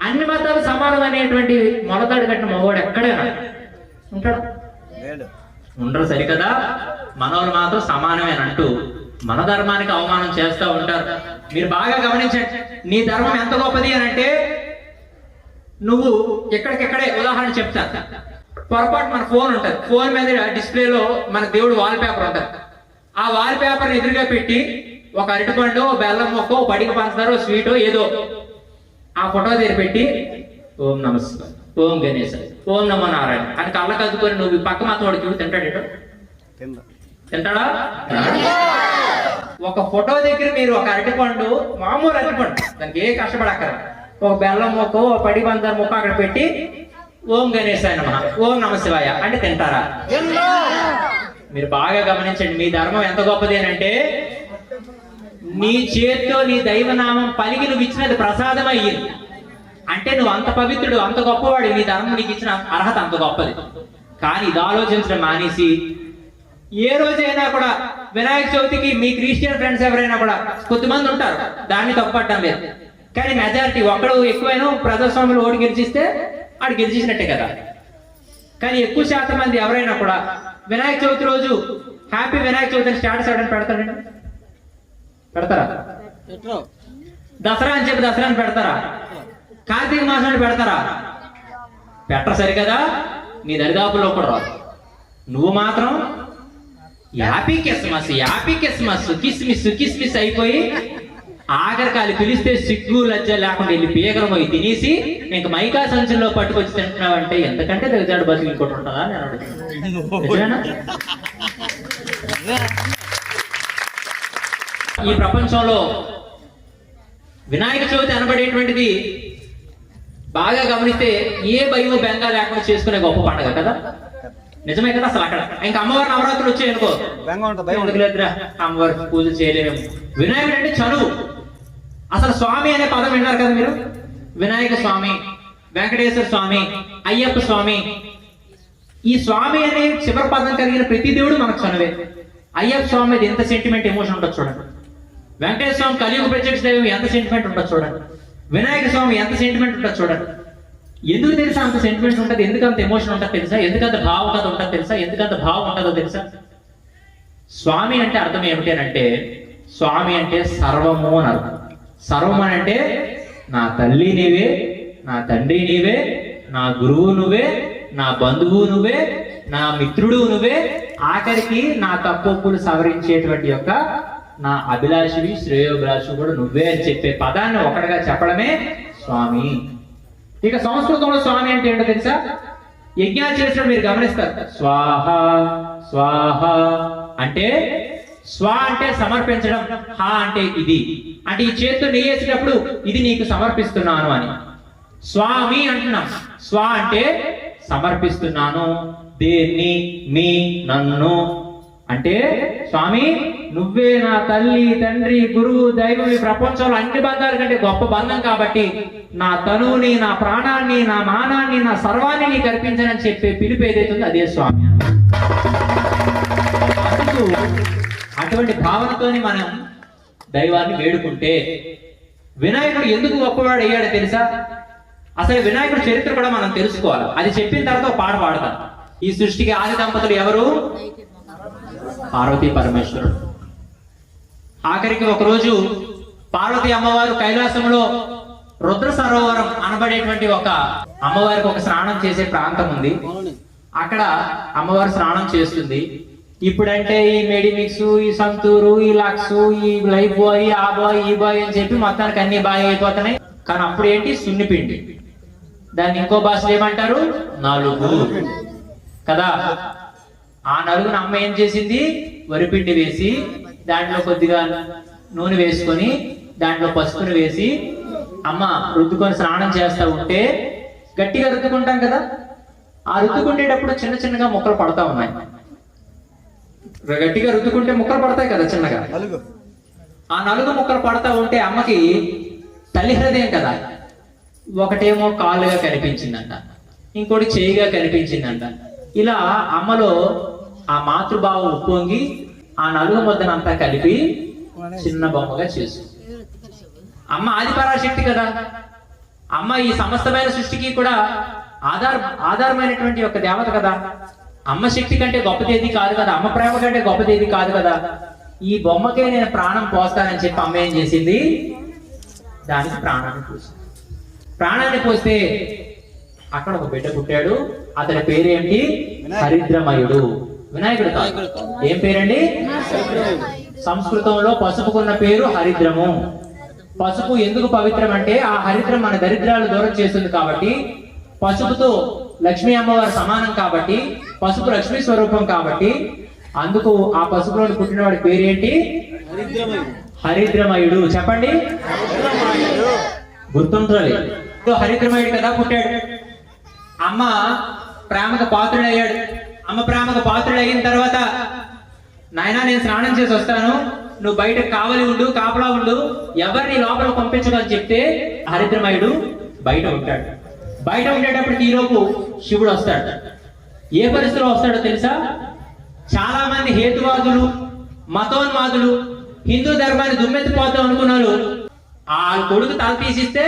అన్ని మతాలు సమానం అనేటువంటి మొలతాడు కట్టిన మగవాడు ఎక్కడైనా ఉంటాడు? ఉండరు. సరికదా? మనోళ్ళు మాత్రం సమానమేనంటూ మన ధర్మానికి అవమానం చేస్తూ ఉంటారు. మీరు బాగా గమనించండి, నీ ధర్మం ఎంత గొప్పది అని అంటే, నువ్వు ఎక్కడికెక్కడే ఉదాహరణ చెప్తా. పొరపాటు మన ఫోన్ ఉంటుంది, ఫోన్ మీద డిస్ప్లేలో మన దేవుడు వాల్ పేపర్ ఉంటుంది. ఆ వాల్ పేపర్ ఎదురుగా పెట్టి ఒక అరటిపండు, బెల్లం మొక్క, పడికి పంచదార, స్వీటో ఏదో ఆ ఫోటో దగ్గర పెట్టి ఓం నమస్కారం, ఓం గణేశ, ఓం నమో నారాయణ అని కళ్ళ కదుకొని నువ్వు పక్క మాత్రం వాడు చూడు తింటాడు. తింటాడా? ఒక ఫోటో దగ్గర మీరు ఒక అరటిపండు, మామూలు అరటిపండు, దానికి ఏ కష్టపడక్కర, ఒక బెల్లం మొక్క, ఒక పడి పంచదార మొక్క అక్కడ పెట్టి ఓం గణేశాయ నమః, ఓం నమ శివాయ అంటే తింటారా? మీరు బాగా గమనించండి, మీ ధర్మం ఎంత గొప్పది అని అంటే, నీ చేతితో నీ దైవనామం పలికి నువ్వు ఇచ్చినది ప్రసాదం అయ్యింది అంటే నువ్వు అంత పవిత్రుడు, అంత గొప్పవాడు, నీ ధర్మం నీకు ఇచ్చిన అర్హత అంత గొప్పది. కానీ ఇది ఆలోచించడం మానేసి, ఏ రోజైనా కూడా వినాయక చవితికి మీ క్రిస్టియన్ ఫ్రెండ్స్ ఎవరైనా కూడా కొద్దిమంది ఉంటారు, దాన్ని తప్పట్టం లేదు. కానీ మెజారిటీ ఒక్కడు ఎక్కువైనా ప్రజాస్వామ్యంలో ఓడి గెలిచిస్తే ఆడు గెలిచినట్టే కదా. కానీ ఎక్కువ శాతం మంది ఎవరైనా కూడా వినాయక చవితి రోజు హ్యాపీ వినాయక చవితి స్టాటస్ ఎవరైనా పెడతాడండి? పెడతారా? దసరా అని చెప్పి దసరా అని పెడతారా? కార్తీక మాసాన్ని పెడతారా? పెట్టరు. సరికదా? నీ దరిదాపుల్లో కూడా రాదు. నువ్వు మాత్రం హ్యాపీ క్రిస్మస్, హ్యాపీ క్రిస్మస్, కిస్మిస్ కిస్మిస్ అయిపోయి ఆఖరికాలు పిలిస్తే సిగ్గు లజ్జ లేకుండా వెళ్ళి పీగరం పోయి తినేసి ఇంక మైకా సంచుల్లో పట్టుకొచ్చి తింటున్నావు అంటే ఎంతకంటే దిగజాడు బతుకు ఇంకోటి ఉంటుందా నేను అడుగుతున్నాను. ఈ ప్రపంచంలో వినాయక చవితి అనబడేటువంటిది బాగా గమనిస్తే ఏ భయం బెంగా లేకుండా చేసుకునే గొప్ప పండుగ కదా. నిజమే కదా? అసలు అక్కడ ఇంకా అమ్మవారి నవరాత్రులు వచ్చాయనుకో, ఎందుకులేదురా అమ్మవారి పూజ చేయలేము. వినాయకుడు అంటే చదువు. అసలు స్వామి అనే పదం విన్నారు కదా మీరు? వినాయక స్వామి, వెంకటేశ్వర స్వామి, అయ్యప్ప స్వామి. ఈ స్వామి అనే చివరి పదం కలిగిన ప్రతి దేవుడు మనకు చనువే. అయ్యప్ప స్వామి మీద ఎంత సెంటిమెంట్, ఎమోషన్ ఉంటుంది చూడండి. వెంకటేశ్వర స్వామి కలియుగ ప్రత్యక్ష దైవం ఎంత సెంటిమెంట్ ఉంటుంది చూడండి. వినాయక స్వామి ఎంత సెంటిమెంట్ ఉంటుంది చూడండి. ఎందుకు తెలుసా అంత సెంటిమెంట్ ఉంటుంది? ఎందుకు అంత ఎమోషన్ ఉంటుంది తెలుసా? ఎందుకంత భావకథ ఉంటుంది తెలుసా? ఎందుకంత భావం ఉంటుందో తెలుసా? స్వామి అంటే అర్థం ఏమిటి అని అంటే, స్వామి అంటే సర్వము అని అర్థం. సర్వం అని అంటే నా తల్లి నీవే, నా తండ్రి నీవే, నా గురువు నువ్వే, నా బంధువు నువ్వే, నా మిత్రుడు నువ్వే, ఆఖరికి నా తప్పులు సవరించేటువంటి యొక్క నా అభిలాషివి, శ్రేయోభిలాషి కూడా నువ్వే అని చెప్పే పదాన్ని ఒకటిగా చెప్పడమే స్వామి. ఇక సంస్కృతంలో స్వామి అంటే ఏంటో తెలుసా? యజ్ఞాలు చేసినప్పుడు మీరు గమనిస్తారు, స్వాహ స్వాహ అంటే, స్వ అంటే సమర్పించడం, హ అంటే ఇది, అంటే ఈ చేతితో నెయ్యి వేసేటప్పుడు ఇది నీకు సమర్పిస్తున్నాను అని. స్వామి అంటున్నాం. స్వ అంటే సమర్పిస్తున్నాను దేన్ని, మీ, నన్ను. అంటే స్వామి నువ్వే నా తల్లి, తండ్రి, గురువు, దైవం, ఈ ప్రపంచంలో అన్ని బంధాల కంటే గొప్ప బంధం కాబట్టి నా తనువుని, నా ప్రాణాన్ని, నా మానాన్ని, నా సర్వాన్ని నీకు అర్పించనని చెప్పే పిలుపు ఏదైతుందో అదే స్వామి. అందుకు అటువంటి భావనతోని మనం దైవాన్ని వేడుకుంటే, వినాయకుడు ఎందుకు గొప్పవాడు అయ్యాడో తెలుసా? అసలు వినాయకుడి చరిత్ర కూడా మనం తెలుసుకోవాలి. అది చెప్పిన తర్వాత పాట పాడతాం. ఈ సృష్టికి ఆది దంపతులు ఎవరు? పార్వతీ పరమేశ్వరుడు. ఆఖరికి ఒకరోజు పార్వతీ అమ్మవారు కైలాసంలో రుద్ర సరోవరం అనబడేటువంటి ఒక అమ్మవారికి ఒక స్నానం చేసే ప్రాంతం ఉంది. అక్కడ అమ్మవారు స్నానం చేస్తుంది. ఇప్పుడంటే ఈ మెడిమిక్స్, ఈ సంతూరు, ఈ లక్స్, ఈ లైఫ్ బాయ్, ఆ బాయ్, ఈ బాయ్ అని చెప్పి మొత్తానికి అన్ని బాయ్ అయిపోతున్నాయి. కానీ అప్పుడు ఏంటి? సున్నిపిండి. దాన్ని ఇంకో భాషలో ఏమంటారు? నలుగు కదా. ఆ నలుగును అమ్మ ఏం చేసింది? వరిపిండి వేసి దాంట్లో కొద్దిగా నూనె వేసుకొని దాంట్లో పసుపుని వేసి అమ్మ రుద్దుకొని స్నానం చేస్తా ఉంటే గట్టిగా రుద్దుకుంటాం కదా. ఆ రుద్దుకుంటేటప్పుడు చిన్న చిన్నగా ముక్కలు పడతా ఉన్నాయి. గట్టిగా రుద్దుకుంటే ముక్కలు పడతాయి కదా చిన్నగా. ఆ నలుగు ముక్కలు పడతా ఉంటే అమ్మకి తల్లి హృదయం కదా, ఒకటేమో కాళ్ళుగా కనిపించిందంట, ఇంకోటి చేయిగా కనిపించిందంట. ఇలా అమ్మలో ఆ మాతృభావం ఉప్పొంగి ఆ నలుగు ముద్దనంతా కలిపి చిన్న బొమ్మగా చేసు. అమ్మ ఆది పరాశక్తి కదా. అమ్మ ఈ సమస్తమైన సృష్టికి కూడా ఆధారమైనటువంటి ఒక దేవత కదా. అమ్మ శక్తి కంటే గొప్పదేది కాదు కదా, అమ్మ ప్రేమ కంటే గొప్పదేది కాదు కదా. ఈ బొమ్మకే నేను ప్రాణం పోస్తానని చెప్పి అమ్మ ఏం చేసింది? దానికి ప్రాణాన్ని పోసింది. ప్రాణాన్ని పోస్తే అక్కడ ఒక బిడ్డ పుట్టాడు. అతని పేరేంటి? హరిద్రమయుడు. వినాయకుడు కాదు. ఏం పేరండి? సంస్కృతంలో పసుపుకున్న పేరు హరిద్రము. పసుపు ఎందుకు పవిత్రం అంటే ఆ హరిద్రం మన దరిద్రాలు దూరం చేస్తుంది కాబట్టి, పసుపుతో లక్ష్మీ అమ్మవారు సమానం కాబట్టి, పసుపు లక్ష్మీ స్వరూపం కాబట్టి, అందుకు ఆ పసుపులో పుట్టినవాడి పేరేంటి? హరిద్రమయుడు. చెప్పండి, గుర్తుంటుంది. హరిద్రమయుడు కదా పుట్టాడు. అమ్మ ప్రేమకు పాత్రుడయ్యాడు. అమ్మ ప్రేమకు పాత్రుడు అయిన తర్వాత, నాయనా నేను స్నానం చేసి వస్తాను, నువ్వు బయట కావలి ఉండు, కాపలా ఉండు, ఎవరిని లోపల పంపించమని చెప్తే హరిద్రమయుడు బయట ఉంటాడు. బయట ఉండేటప్పటికి ఈలోపు శివుడు వస్తాడు. ఏ పరిస్థితిలో వస్తాడో తెలుసా? చాలా మంది హేతువాదులు, మతోన్మాదులు హిందూ ధర్మాన్ని దుమ్మెత్తిపోతాం అనుకున్నారు. ఆ కొడుకు తల తీసిస్తే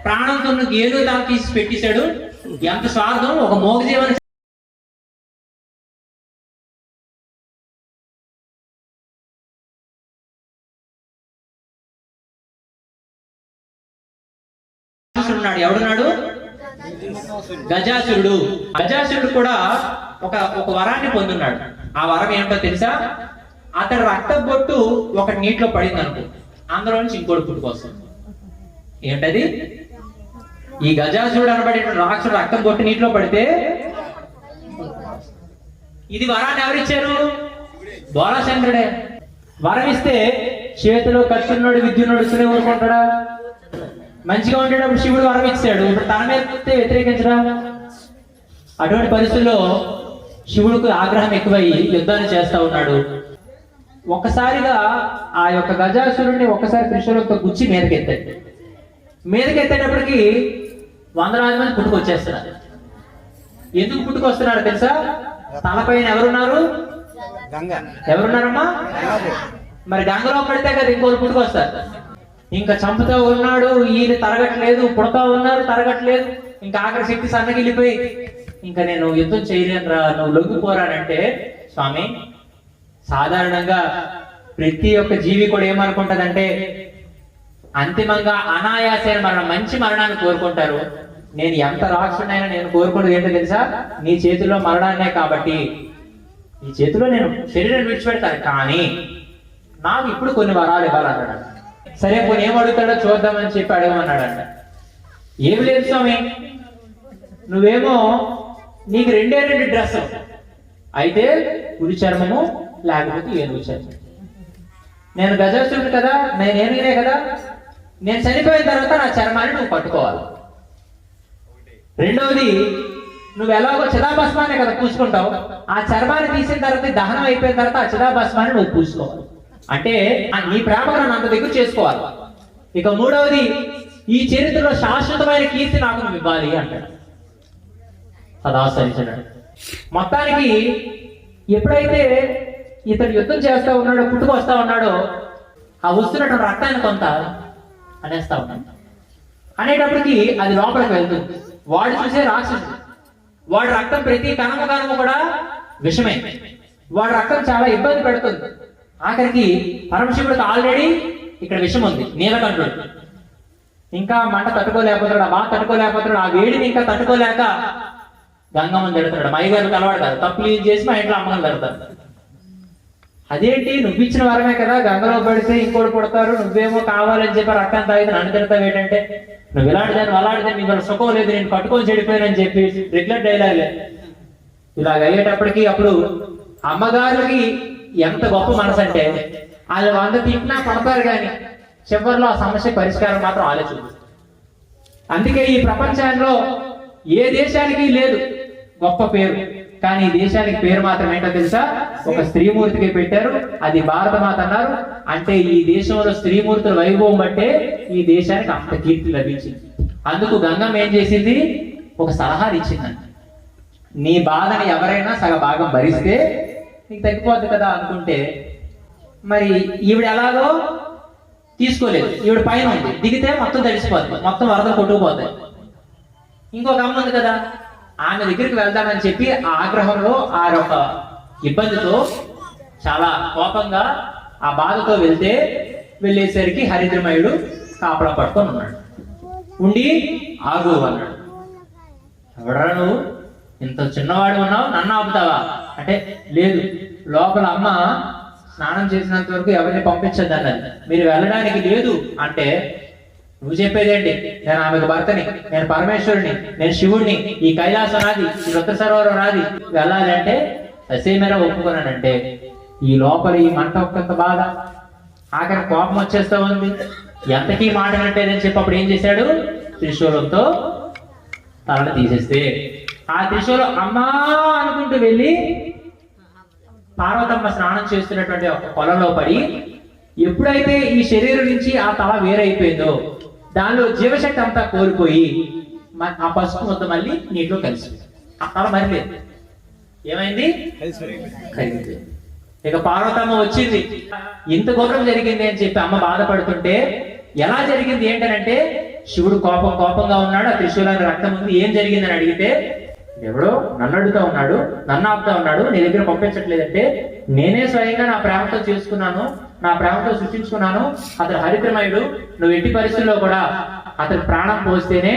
ప్రాణంతో ఏదో తల తీసి పెట్టేశాడు. ఎంత స్వార్థం! ఒక మోగజీవన ఉన్నాడు. ఎవడున్నాడు? గజాసురుడు. గజాసురుడు కూడా ఒక వరాన్ని పొందున్నాడు. ఆ వరం ఏంటో తెలుసా? అతడు రక్త బొట్టు ఒక నీటిలో పడింది అనుకో, అందులో నుంచి ఇంకోటి పుట్టుకొస్తుంది. ఏంటది? ఈ గజాసురుడు అనబడి రాక్షసుడు రక్తం బొట్టు నీటిలో పడితే, ఇది వరాన్ని ఎవరిచ్చారు? బోళాశంకరుడే. వరం ఇస్తే చేతిలో కత్తున్నోడు విద్యున్నోడు సునే ఊరుకుంటాడా? మంచిగా ఉండేటప్పుడు శివుడు వరం ఇచ్చాడు, ఇప్పుడు తన మీద వ్యతిరేకించడా? అటువంటి పరిస్థితుల్లో శివుడికి ఆగ్రహం ఎక్కువయ్యి యుద్ధాన్ని చేస్తా ఉన్నాడు. ఒక్కసారిగా ఆ యొక్క గజాసురుడిని ఒక్కసారి త్రిశూలంతో గుచ్చి మీదకెత్తాడు. మీదకెత్తేటప్పటికి వందలాది మంది పుట్టుకొచ్చేస్తున్నారు. ఎందుకు పుట్టుకొస్తున్నాడు తెలుసా? తలపైన ఎవరున్నారు? ఎవరున్నారమ్మా? మరి గంగలో పడితే కదా ఇంకోరు పుట్టుకొస్తారు. ఇంకా చంపుతా ఉన్నాడు, ఈయన తరగట్లేదు, పుడతా ఉన్నారు, తరగట్లేదు. ఇంకా ఆఖరి శక్తి సన్నగిలిపోయి, ఇంకా నేను యుద్ధం చేయలేనురా, నువ్వు లొంగిపోరానంటే, స్వామి సాధారణంగా ప్రతి ఒక్క జీవి కూడా ఏమనుకుంటదంటే అంతిమంగా అనాయాసైన మరణం, మంచి మరణాన్ని కోరుకుంటారు. నేను ఎంత రాక్షసుడైనా నేను కోరుకున్నది ఏంటో తెలుసా? నీ చేతిలో మరణాన్నే. కాబట్టి నీ చేతిలో నేను శరీరం విడిచిపెడతాను, కానీ నాకు ఇప్పుడు కొన్ని వరాలు ఇవ్వాలన్నాడు. సరే కొన్ని ఏం అడుగుతాడో చూద్దామని చెప్పి అడగమన్నాడంట. ఏమి లేదు స్వామి, నువ్వేమో నీకు రెండే డ్రెస్, అయితే పులి చర్మము లేకపోతే ఏనుగు చర్మం. నేను గజాసురుడు కదా, నేను ఏనుగునే కదా, నేను చనిపోయిన తర్వాత నా చర్మాన్ని నువ్వు పట్టుకోవాలి. రెండవది, నువ్వు ఎలాగో చిదాభస్మాన్ని కదా పూసుకుంటావు, ఆ చర్మాన్ని తీసిన తర్వాత దహనం అయిపోయిన తర్వాత ఆ చిదాభస్మాన్ని నువ్వు పూసుకోవాలి. అంటే నీ ప్రేమను నన్ను అంత దగ్గర చేసుకోవాలి. ఇక మూడవది, ఈ చరిత్రలో శాశ్వతమైన కీర్తి నాకు నువ్వు ఇవ్వాలి అంటాడు. సదాసరించాడు. మొత్తానికి ఎప్పుడైతే ఇతడు యుద్ధం చేస్తా ఉన్నాడో, పుట్టుకొస్తా ఉన్నాడో, ఆ వస్తున్నటువంటి రక్తాన్ని కొంత అనేస్తా ఉన్నాడు. అనేటప్పటికి అది లోపలికి వెళ్తుంది. వాడు చూసే రాక్షసుడు, వాడి రక్తం ప్రతి కణము కూడా విషమే. వాడి రక్తం చాలా ఇబ్బంది పెడుతుంది. ఆఖరికి పరమశివుడికి ఆల్రెడీ ఇక్కడ విషం ఉంది, నీలకంఠుడు. ఇంకా మంట తట్టుకోలేకపోతున్నాడు, ఆ బాధ తట్టుకోలేకపోతున్నాడు, ఆ వేడిని ఇంకా తట్టుకోలేక గంగమ్మని తిడతాడు. మయ్యగారు కలవాడు కాదు, తప్పులు చేసి మా ఇంట్లో అమ్మగారు తిడతారు. అదేంటి నువ్వు ఇచ్చిన వరమే కదా, గంగలో పడితే ఇంకోటి పుడతారు, నువ్వేమో కావాలని చెప్పి రక్తం తాగితే నన్ను తిడతావు ఏంటంటే, నువ్వు ఇలాంటిదాన్ని అలాంటిదాన్ని నీ వల్ల సుఖం లేదు, నేను పట్టుకొని చెడిపోయానని చెప్పి రెగ్యులర్ డైలాగే. ఇలాగ అయ్యేటప్పటికి అప్పుడు అమ్మగారికి ఎంత గొప్ప మనసు అంటే వాళ్ళు 100 తిట్టినా పడతారు కానీ చివరిలో ఆ సమస్య పరిష్కారం మాత్రం ఆలోచించారు. అందుకే ఈ ప్రపంచంలో ఏ దేశానికి లేదు గొప్ప పేరు, కానీ ఈ దేశానికి పేరు మాత్రం ఏంటో తెలుసా, ఒక స్త్రీమూర్తికి పెట్టారు, అది భారతమాత అన్నారు. అంటే ఈ దేశంలో స్త్రీమూర్తుల వైభవం బట్టే ఈ దేశానికి అంత కీర్తి లభించింది. అందుకు గంగమ్మ ఏం చేసింది, ఒక సలహాలు ఇచ్చిందండి. నీ బాధని ఎవరైనా సగ భాగం భరిస్తే నీకు తగ్గిపోద్ది కదా అనుకుంటే, మరి ఈవిడ ఎలాగో తీసుకోలేదు, ఈవిడ పైన ఉంది, దిగితే మొత్తం తడిసిపోద్ది, మొత్తం వరదలు కొట్టుకుపోతాయి. ఇంకొక అమ్మ ఉంది కదా, ఆమె దగ్గరికి వెళ్దామని చెప్పి ఆ ఆగ్రహంలో ఆ యొక్క ఇబ్బందితో చాలా కోపంగా ఆ బాధతో వెళ్ళేసరికి హరిద్రమయుడు కాపలా పట్టుకొని ఉన్నాడు. ఉండి ఆగు అన్నాడు. ఎవడరా నువ్వు, ఇంత చిన్నవాడు ఉన్నావు, నన్ను ఆపుతావా అంటే, లేదు లోపల అమ్మ స్నానం చేసినంత వరకు ఎవరిని పంపించద్దు అన్నది, మీరు వెళ్ళడానికి లేదు అంటే, నువ్వు చెప్పేదేంటి, నేను ఆమెకు భర్తని, నేను పరమేశ్వరుని, నేను శివుడిని, ఈ కైలాసం నాది, ఈ రుద్ర సరోవరం నాది, వెళ్ళాలి అంటే ససేమేర ఒప్పుకున్నానంటే, ఈ లోపల ఈ మంట ఒక్కంత బాధ, ఆఖరి కోపం వచ్చేస్తా ఉంది, ఎంతకీ మాట వినట్టేదని చెప్పి అప్పుడు ఏం చేశాడు, త్రిశూలంతో తలను తీసేస్తే ఆ త్రిశూలం అమ్మా అనుకుంటూ వెళ్ళి పార్వతమ్మ స్నానం చేస్తున్నటువంటి ఒక కొలంలో పడి, ఎప్పుడైతే ఈ శరీరం నుంచి ఆ తల వేరైపోయిందో దానిలో జీవశక్తి అంతా కోల్పోయి ఆ పసుపు మొత్తం మళ్ళీ నీటిలో కలిసి ఆ తల మరిలేదు, ఏమైంది, కలిగింది. ఇక పార్వతమ్మ వచ్చింది, ఇంత ఘోరం జరిగింది అని చెప్పి అమ్మ బాధపడుతుంటే, ఎలా జరిగింది ఏంటనంటే, శివుడు కోపంగా ఉన్నాడు, ఆ త్రిశూలాన్ని రక్తం ఉంది, ఏం జరిగిందని అడిగితే, ఎవడో నన్ను అడుగుతా ఉన్నాడు, నన్ను ఆపుతా ఉన్నాడు, నీ దగ్గర పంపించట్లేదంటే, నేనే స్వయంగా నా ప్రేమతో చేసుకున్నాను, నా ప్రేమతో సృష్టించుకున్నాను, అతను హరిద్రమయుడు, నువ్వు ఎట్టి పరిస్థితుల్లో కూడా అతను ప్రాణం పోస్తేనే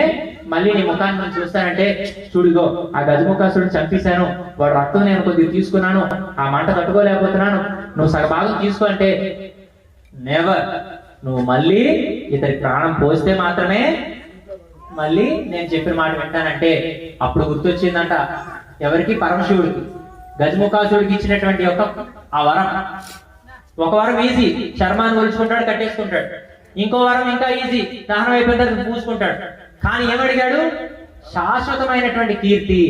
మళ్ళీ నీ ముఖాన్ని నేను చూస్తానంటే, చూడిగో ఆ గజముఖాసుడిని చంపేశాను, వాడు రక్తం నేను కొద్దిగా తీసుకున్నాను, ఆ మంట తట్టుకోలేకపోతున్నాను, నువ్వు సగభాగం తీసుకో అంటే, నెవర్, నువ్వు మళ్ళీ ఇతని ప్రాణం పోస్తే మాత్రమే మళ్ళీ నేను చెప్పిన మాట వింటానంటే, అప్పుడు గుర్తొచ్చిందంట ఎవరికి, పరమశివుడికి, గజముఖాసుడికి ఇచ్చినటువంటి యొక్క ఆ వరం. ఒక వరం ఈజీ, చర్మాన్ని ఒలుచుకుంటాడు, కట్టేసుకుంటాడు. ఇంకో వరం ఇంకా ఈజీ, దహనం అయిపోయిన తర్వాత పూసుకుంటాడు. కానీ ఏమడిగాడు, శాశ్వతమైనటువంటి కీర్తి,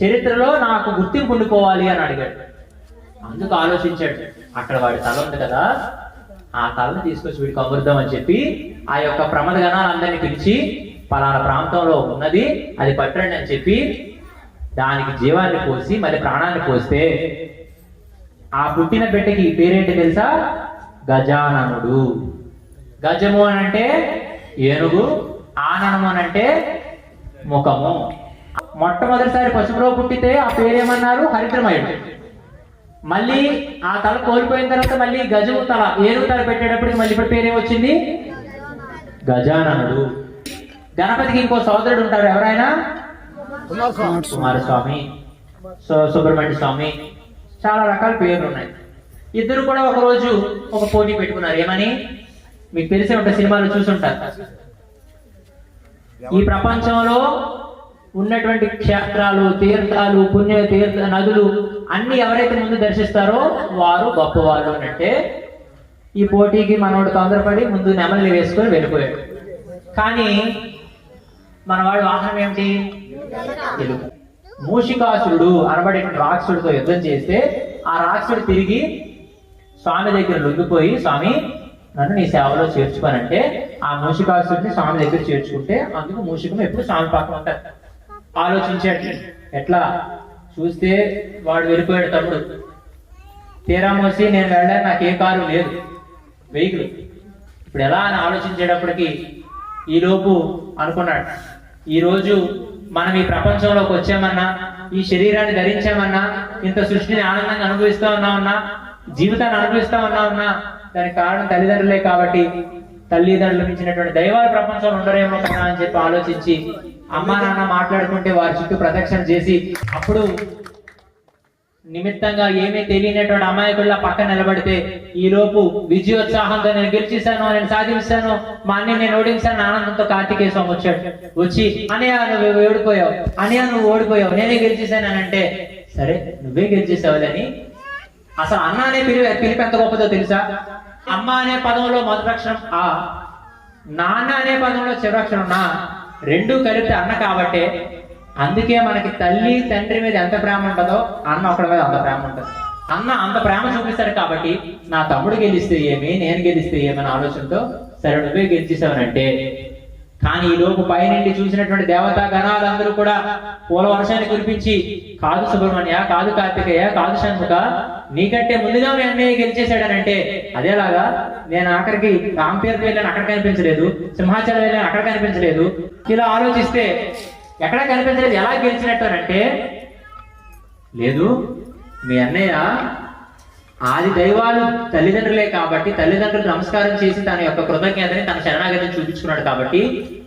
చరిత్రలో నాకు గుర్తింపు ఉండిపోవాలి అని అడిగాడు. అందుకు ఆలోచించాడు, అక్కడ వాడి తల ఉంది కదా, ఆ తలను తీసుకొచ్చి వీడికి అమృతం అని చెప్పి ఆ యొక్క ప్రమద గణాలందరినీ పిలిచి, పలానా ప్రాంతంలో ఉన్నది, అది పట్టండి అని చెప్పి దానికి జీవాన్ని పోసి మళ్ళీ ప్రాణాన్ని పోస్తే ఆ పుట్టిన బిడ్డకి పేరేంటి తెలుసా, గజాననుడు. గజము అని అంటే ఏనుగు, ఆననము అని అంటే ముఖము. మొట్టమొదటిసారి పశువులో పుట్టితే ఆ పేరేమన్నారు, హరిద్రమయుడు. మళ్ళీ ఆ తల కోల్పోయిన తర్వాత మళ్ళీ గజము తల, ఏనుగు తల పెట్టేటప్పటికి మళ్ళీ ఇప్పుడు పేరేమొచ్చింది, గజాననుడు. గణపతికి ఇంకో సోదరుడు ఉంటారు, ఎవరైనా, కుమారస్వామి, సుబ్రహ్మణ్య స్వామి, చాలా రకాల పేర్లు ఉన్నాయి. ఇద్దరు కూడా ఒక రోజు ఒక పోటీ పెట్టుకున్నారు. ఏమని, మీకు తెలిసే ఉంటాయి, సినిమాలు చూసుంటారు. ఈ ప్రపంచంలో ఉన్నటువంటి క్షేత్రాలు, తీర్థాలు, పుణ్య తీర్థ నదులు అన్ని ఎవరైతే ముందు దర్శిస్తారో వారు గొప్పవాళ్ళు అన్నట్టే. ఈ పోటీకి మనోడు తొందరపడి ముందు నెమలిని వేసుకొని వెళ్ళిపోయాడు. కానీ మనవాడు వాహనం ఏమిటి, ఎలుక. మూషికాసురుడు అనబడే రాక్షసుడితో యుద్ధం చేస్తే ఆ రాక్షసుడు తిరిగి స్వామి దగ్గర లొంగిపోయి, స్వామి నన్ను నీ సేవలో చేర్చుకోనంటే ఆ మూషికాసుడిని స్వామి దగ్గర చేర్చుకుంటే, అందుకు మూషికం ఎప్పుడు స్వామి పక్కన ఉంటారు. ఆలోచించాడు, ఎట్లా చూస్తే వాడు వెళ్ళిపోయాడు తమ్ముడు, తీరా మోసి నేను వెళ్ళాను, నాకు ఏ కారు లేదు, వెహికల్, ఇప్పుడు ఎలా అని ఆలోచించేటప్పటికి ఈలోపు అనుకున్నాడు, ఈరోజు మనం ఈ ప్రపంచంలోకి వచ్చామన్నా, ఈ శరీరాన్ని ధరించామన్నా, ఇంత సృష్టిని ఆనందంగా అనుభవిస్తా ఉన్నామన్నా, జీవితాన్ని అనుభవిస్తా ఉన్నామన్నా, దానికి కారణం తల్లిదండ్రులే. కాబట్టి తల్లిదండ్రులు ఇచ్చినటువంటి దైవాల ప్రపంచంలో ఉండరేమో కదా అని చెప్పి ఆలోచించి అమ్మా నాన్న మాట్లాడుకుంటే వారి చుట్టూ ప్రదక్షిణ చేసి, అప్పుడు నిమిత్తంగా ఏమీ తెలియనటువంటి అమాయకుల్లా పక్కన నిలబడితే ఈ లోపు విజయోత్సాహంతో నేను గెలిచేశాను, నేను సాధించాను, మా అన్ని నేను ఓడించాను ఆనందంతో కార్తికేయ స్వామి వచ్చాడు. వచ్చి అన్నయ్య నువ్వు ఓడిపోయావు, అన్నయ్య నువ్వు ఓడిపోయావు, నేనే గెలిచేశాను అని అంటే, సరే నువ్వే గెలిచేసావులని. అసలు అన్న అనే పిలుపు ఎంత గొప్పదో తెలుసా? అమ్మ అనే పదంలో మొదటి అక్షరం ఆ, నాన్న అనే పదంలో చివరి అక్షరం నా, రెండు కలిపితే అన్న కాబట్టే. అందుకే మనకి తల్లి తండ్రి మీద ఎంత ప్రేమ ఉంటుందో అన్న ఒకడి మీద అంత ప్రేమ ఉంటుంది. అన్న అంత ప్రేమ చూపిస్తాడు కాబట్టి నా తమ్ముడు గెలిస్తే ఏమి, నేను గెలిస్తే ఏమని ఆలోచనతో సరే నువ్వే గెలిచేసావనంటే. కానీ ఈ లోపు పైనుండి చూసినటువంటి దేవతా గణాలందరూ కూడా పూల వర్షాన్ని కురిపించి, కాదు సుబ్రహ్మణ్య, కాదు కార్తికేయ, కాదు షణ్ముఖ, నీకంటే ముందుగా మీ అన్నయ్య గెలిచేశాడనంటే అదేలాగా నేను ఆఖరికి రాంపేరుకు వెళ్ళాను అక్కడ కనిపించలేదు, సింహాచలం వెళ్ళాను అక్కడ కనిపించలేదు. ఇలా ఆలోచిస్తే ఎక్కడ కనిపించలేదు, ఎలా గెలిచినట్టు అంటే, లేదు మీ అన్నయ్య ఆది దైవాలు తల్లిదండ్రులే కాబట్టి తల్లిదండ్రులు నమస్కారం చేసి తన యొక్క కృతజ్ఞతని తన శరణాగతిని చూపించుకున్నాడు కాబట్టి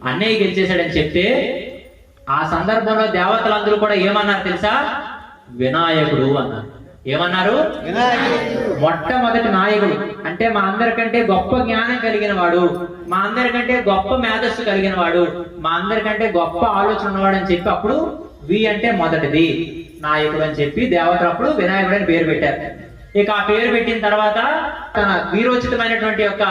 అన్నయ్య గెలిచేశాడని చెప్తే, ఆ సందర్భంలో దేవతలందరూ కూడా ఏమన్నారు తెలుసా? వినాయకుడు అన్నారు. ఏమన్నారు? మొట్టమొదటి నాయకుడు అంటే మా అందరికంటే గొప్ప జ్ఞానం కలిగిన వాడు, మా అందరికంటే గొప్ప మేధస్సు కలిగిన వాడు, మా అందరికంటే గొప్ప ఆలోచన ఉన్నవాడు అని చెప్పి అప్పుడు వి అంటే మొదటిది నాయకుడు అని చెప్పి దేవతలు అప్పుడు వినాయకుడు అని పేరు పెట్టారు. ఇక ఆ పేరు పెట్టిన తర్వాత తన వీరోచితమైనటువంటి యొక్క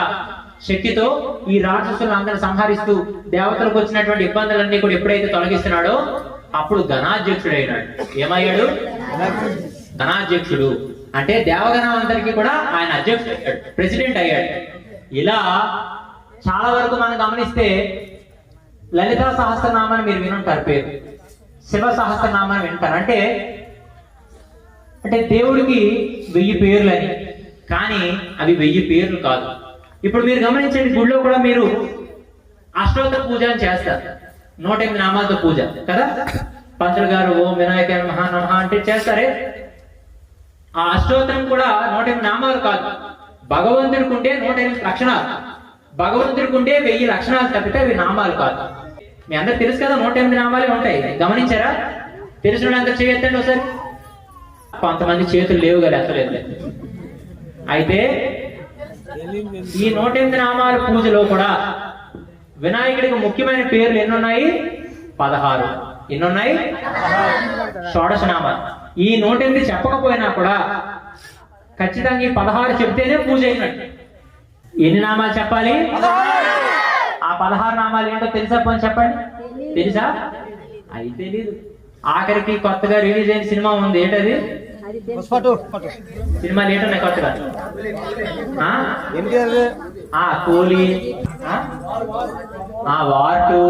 శక్తితో ఈ రాక్షసులను అందరిని సంహరిస్తూ దేవతలకు వచ్చినటువంటి ఇబ్బందులన్నీ కూడా ఎప్పుడైతే తొలగిస్తున్నాడో అప్పుడు ఘనాధ్యక్షుడు అయినాడు. ఏమయ్యాడు? ఘనాధ్యక్షుడు అంటే దేవగణం అందరికీ కూడా ఆయన అధ్యక్షుడు అయ్యాడు, ప్రెసిడెంట్ అయ్యాడు. ఇలా చాలా వరకు మనం గమనిస్తే లలితా సహస్రనామాన్ని మీరు వినుంటారు, పేరు శివ సహస్రనామాన్ని వింటారు. అంటే దేవుడికి 1000 పేర్లని, కానీ అవి 1000 పేర్లు కాదు. ఇప్పుడు మీరు గమనించండి, గుళ్ళో కూడా మీరు అష్టోత్తర పూజ అని చేస్తారు, 108 నామాలతో పూజ కదా. పంతులు గారు ఓం వినాయక నమః నమః అంటే చేస్తారే. ఆ అష్టోత్తరం కూడా 108 నామాలు కాదు, భగవంతుడికి ఉండే 108 లక్షణాలు, భగవంతుడికి ఉండే 1000 లక్షణాలు తప్పితే అవి నామాలు కాదు. మీ అందరు తెలుసు కదా, 108 నామాలే ఉంటాయి. గమనించారా? తెలిసిన వాళ్ళందరూ చేయొద్దండి ఒకసారి. కొంతమంది చేతులు లేవు కదా, ఎత్తలేదు. అయితే ఈ 108 నామాల పూజలో కూడా వినాయకుడికి ముఖ్యమైన పేర్లు ఎన్నున్నాయి? 16. ఎన్నున్నాయి? షోడశ నామాలు. ఈ 108 చెప్పకపోయినా కూడా ఖచ్చితంగా ఈ 16 చెప్తేనే పూజ అయినట్టు. ఎన్ని నామాలు చెప్పాలి? ఆ 16 నామాలు ఏంటో తెలుసా? పోనీ చెప్పండి. తెలుసా? అది తెలీదు. ఆఖరికి కొత్తగా రిలీజ్ అయిన సినిమా ఉంది, ఏంటది? సినిమాలు ఏంటన్నాయి కొత్తగా? కోలి, వార్టు,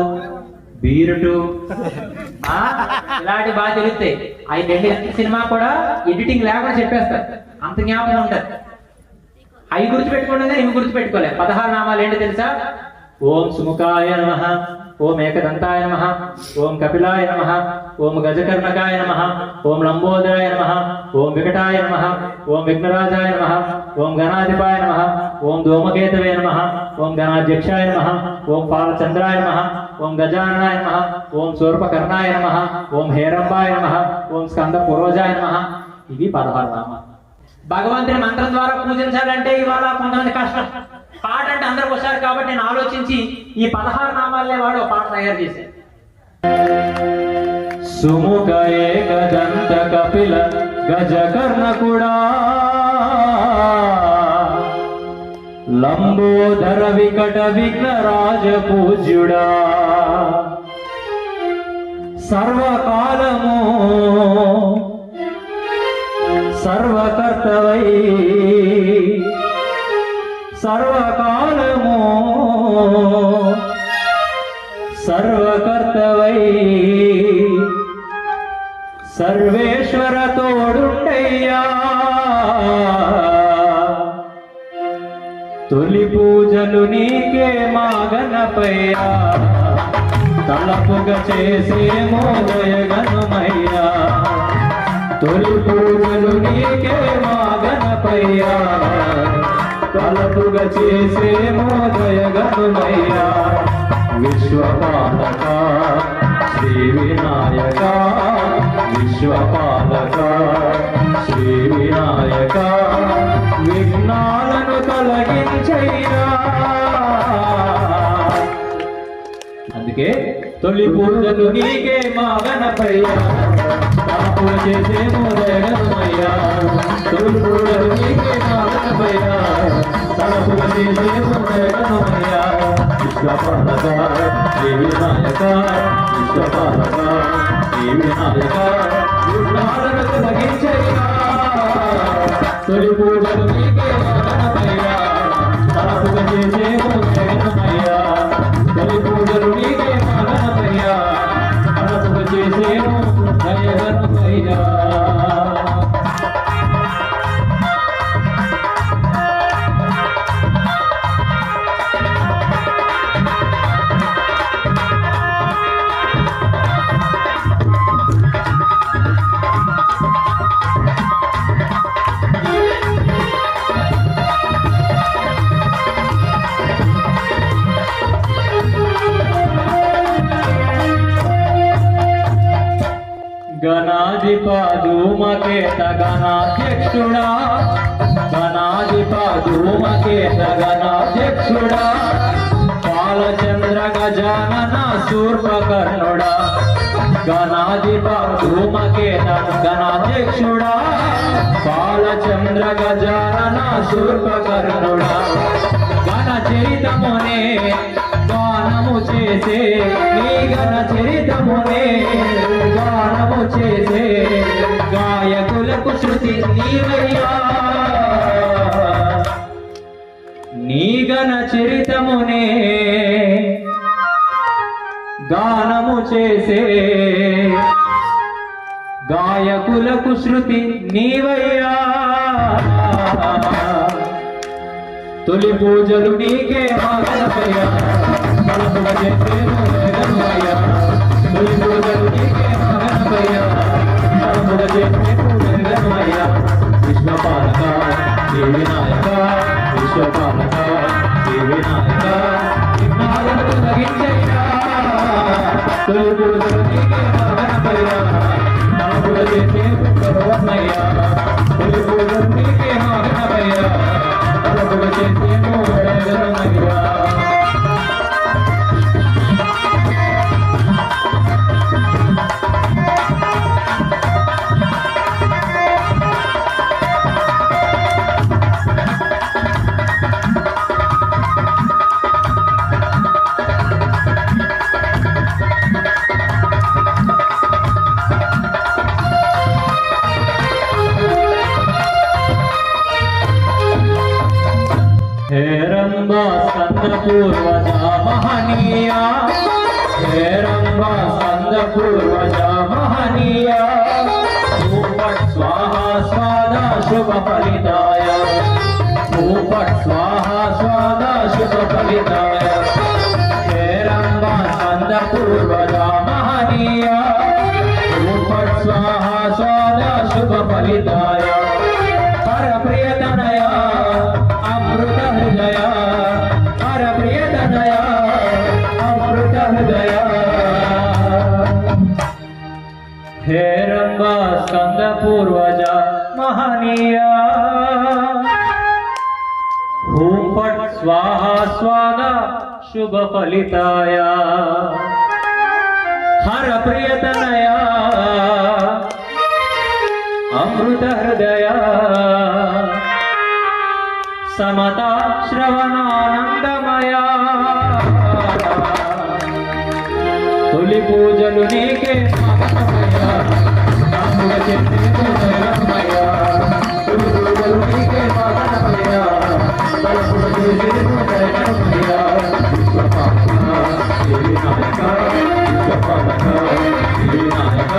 బీరుటు, ఇలాంటి బాగా తెలుస్తాయి. అవి 2 సినిమా కూడా ఎడిటింగ్ లేకుండా చెప్పేస్తారు, అంత జ్ఞాపకం ఉంటారు. అవి గుర్తుపెట్టుకోవడం ఇవి గుర్తుపెట్టుకోలే. 16 నామాలు ఏంటో తెలుసా? ఓం సుముఖాయ నమః, ఓం ఏకదంతాయ నమః, ఓం కపిలాయ నమః, ఓం గజకర్ణకాయ నమః, ఓం లంబోదరాయ నమః, ఓం వికటాయ నమః, ఓం విఘ్నరాజాయ నమః, ఓం గణాధిపాయ నమః, ఓం ధూమకేతవే నమః, ఓం గణాధ్యక్షాయ నమః, ఓం పాలచంద్రాయ నమః, ఓం గజాననాయ నమః, ఓం శూర్పకర్ణాయ నమః, ఓం హేరంబాయ నమః, ఓం స్కంద పూర్వజాయ నమః. ఇవి 16 నామాలు. భగవంతుని మంత్రం ద్వారా పూజించాలంటే ఇవాళ కొంతమంది కష్టం. పాట అంటే అందరికి వస్తారు కాబట్టి నేను ఆలోచించి ఈ 16 నామాలనే వాడు ఒక పాట తయారు చేశాను. సుముఖ ఏకదంత కపిల గజకర్ణకుడా, లంబోదర వికట విఘ్నరాజ పూజ్యుడా, సర్వకాలము సర్వకర్తవై, సర్వకాలము సర్వకర్తవై, సర్వేశ్వర తోడుండయ్యా, తొలి పూజలు నీకే మా గణపయ్యా, తలపుగా చేసేమో దయగనుమయ్యా, తొలి పూజలు నీకే మా గణపయ్యా, తలపుగా చేసేమో దయగనుమయ్యా. విశ్వపాలక శ్రీ వినాయక, విశ్వపాలక తొలి పూజలు నీకే మా గణపయ్య తలపుల చేసేమో జగనమయ్యా తొలి పూజలు నీకే మా గణపయ్య తలపుల చేసేమో జగనమయ్యా విశ్వపాలక దేవి నాయక విశ్వపాలక దేవి నాయక విఘ్నాలను తొలగించయ్యా తొలి పూజలు నీకే మా గణపయ్య తలపుల చేసేమో జగనమయ్యా తొలి పూజలు నీకే మా గణపయ్య తలపుల చేసేమో జగనమయ్యా గణాధిపధూమకేత గణాధ్యక్షుడా గణాధిపధూమకేత గణాధ్యక్షుడా బాలచంద్ర గజానన శూర్పకర్ణుడా గణాధిపధూమకేత గణాధ్యక్షుడా బాలచంద్ర గజానన శూర్పకర్ణుడా గణ చరితమునే గానము చేసే నీ గణ చరితమునే గానము చేసే గాయకులకు శృతి నీవయ్యా నీ గణ చరితమునే గానము చేసే గాయకులకు శృతి నీవయ్యా తొలి పూజలు నీకే మా గణపయ్య తలపుల చేసేమో జగనమయ్యా తొలి పూజలు నీకే మా గణపయ్య తలపుల చేసేమో జగనమయ్యా విశ్వపాలక దేవి నాయక విశ్వపాలక దేవి నాయక విఘ్నాలను తొలగించయ్యా తొలి పూజలు నీకే మా గణపయ్య తలపుల చేసేమో జగనమయ్యా తొలి పూజలు నీకే మా గణపయ్య తలపుల చేసేమో జగనమయ్యా हेरंबा स्कंद पूर्वजा महनीया हेरंबा स्कंद पूर्वजा महनीया भूपट स्वाहा स्वादा शुभ फलिताय भूपट स्वाहा स्वादा शुभ फलिताय हेरंबा स्कंद पूर्वजा महनीया भूपट स्वाहा स्वादा शुभ फलिताय पर प्रियतनया अमृत हृदया हर प्रियतनया अमृत हृदया हेरंबा स्कंद पूर्वजा महनीया भूपट स्वाहा स्वादा शुभ फलिताय हर प्रियतनया अमृत हृदया समता श्रवणानंदमया తొలి పూజలు నీకే మా గణపయ్య తలపుల చేసేమో జగనమయ్య తొలి పూజలు నీకే మా గణపయ్య తలపుల చేసేమో జగనమయ్య విశ్వపాలక దేవి నాయక విశ్వపాలక దేవి నాయక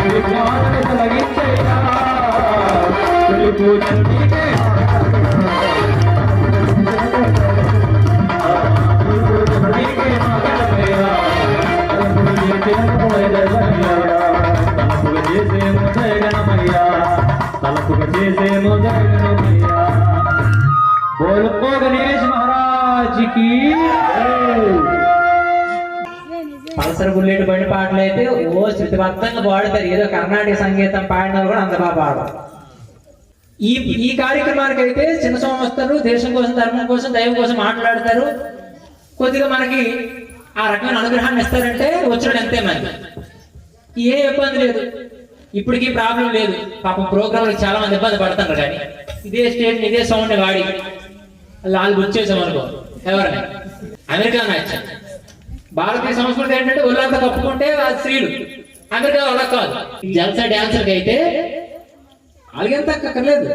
విఘ్నాలను తొలగించయ్యా తొలి పూజలు నీకే बोलो गणेश महाराज की పల్సర్ బుల్లెట్ బండి పాటలు అయితే ఓ శృతిబద్ధంగా పాడతారు. ఏదో కర్ణాటక సంగీతం పాడిన కూడా అంత బాగా పాడతారు. ఈ కార్యక్రమానికి అయితే చిన్న సంస్థలు దేశం కోసం ధర్మం కోసం దైవం కోసం మాట్లాడతారు. కొద్దిగా మనకి ఆ రకమైన అనుగ్రహాన్ని ఇస్తారంటే వచ్చినాడు అంతే మంది, ఏ ఇబ్బంది లేదు, ఇప్పటికీ ప్రాబ్లం లేదు. పాపం ప్రోగ్రాంలకు చాలా మంది ఇబ్బంది పడుతున్నారు, కానీ ఇదే స్టేజ్ ఇదే సౌండ్ వాడి వాళ్ళు బుక్ చేసామనుకో ఎవరిని అమెరికా నచ్చ. భారతీయ సంస్కృతి ఏంటంటే ఒళ్ళంతా కప్పుకుంటే అది స్త్రీలు, అమెరికా అలా కాదు. జల్సా డాన్సర్కి అయితే వాళ్ళకెంత అక్కర్లేదు.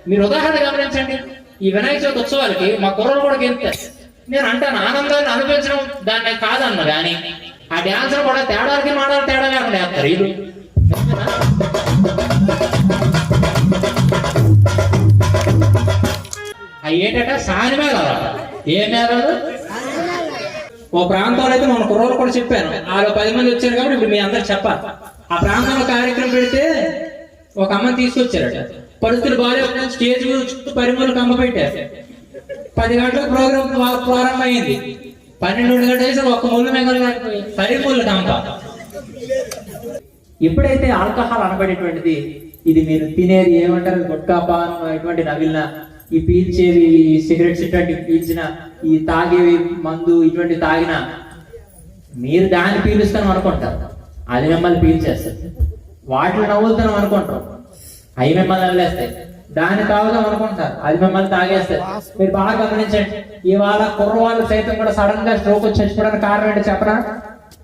మీరు ఉదాహరణ గమనించండి, ఈ వినాయక చవితి ఉత్సవాలకి మా కుర్రలు కూడా ఎంత నేను అంటాను ఆనందాన్ని అనిపించడం దాన్ని కాదన్న, కానీ ఆ డాన్సర్ కూడా తేడాలకి మాడాలి తేడా లేకుండా వేస్తారు వీళ్ళు. అవి ఏంటంటే సాని మేళాలు, ఏ మేళాలు? ఓ ప్రాంతంలో అయితే మన కుర్రోలు కూడా చెప్పాను, వాళ్ళు 10 మంది వచ్చారు కాబట్టి ఇప్పుడు మీ అందరికి చెప్పాలి. ఆ ప్రాంతంలో కార్యక్రమం పెడితే ఒక అమ్మని తీసుకొచ్చారట, పరిస్థితులు బాగా స్టేజ్ చుట్టూ పరిమూలు కమ్మ పెట్టారు. 10 గంటలకు ప్రోగ్రామ్ ప్రారంభం అయింది, 12 గంటల వేసి ఒక్క ముళ్ళు మిగలలేకపోయి పరిమూలు కంప. ఎప్పుడైతే ఆల్కహాల్ అనబడేటువంటిది, ఇది మీరు తినేది ఏమంటారు గుట్కా పాన్ ఇటువంటి నవిలిన, ఈ పీల్చేవి సిగరెట్స్ ఇటువంటి పీల్చిన, ఈ తాగేవి మందు ఇటువంటి తాగిన, మీరు దాన్ని పీలుస్తాను అనుకుంటారు, అది మిమ్మల్ని పీల్చేస్తారు. వాటిని నవ్వులుతాం అనుకుంటాం, అవి మిమ్మల్ని నవ్వులేస్తాయి. దాన్ని తాగుదాం అనుకుంటారు, అది మిమ్మల్ని తాగేస్తారు. మీరు బాగా గమనించండి, ఇవాళ కుర్రవాళ్ళు సైతం కూడా సడన్ గా స్ట్రోక్ వచ్చి చచ్చిపోవడానికి కారణం ఏంటో చెప్పరా?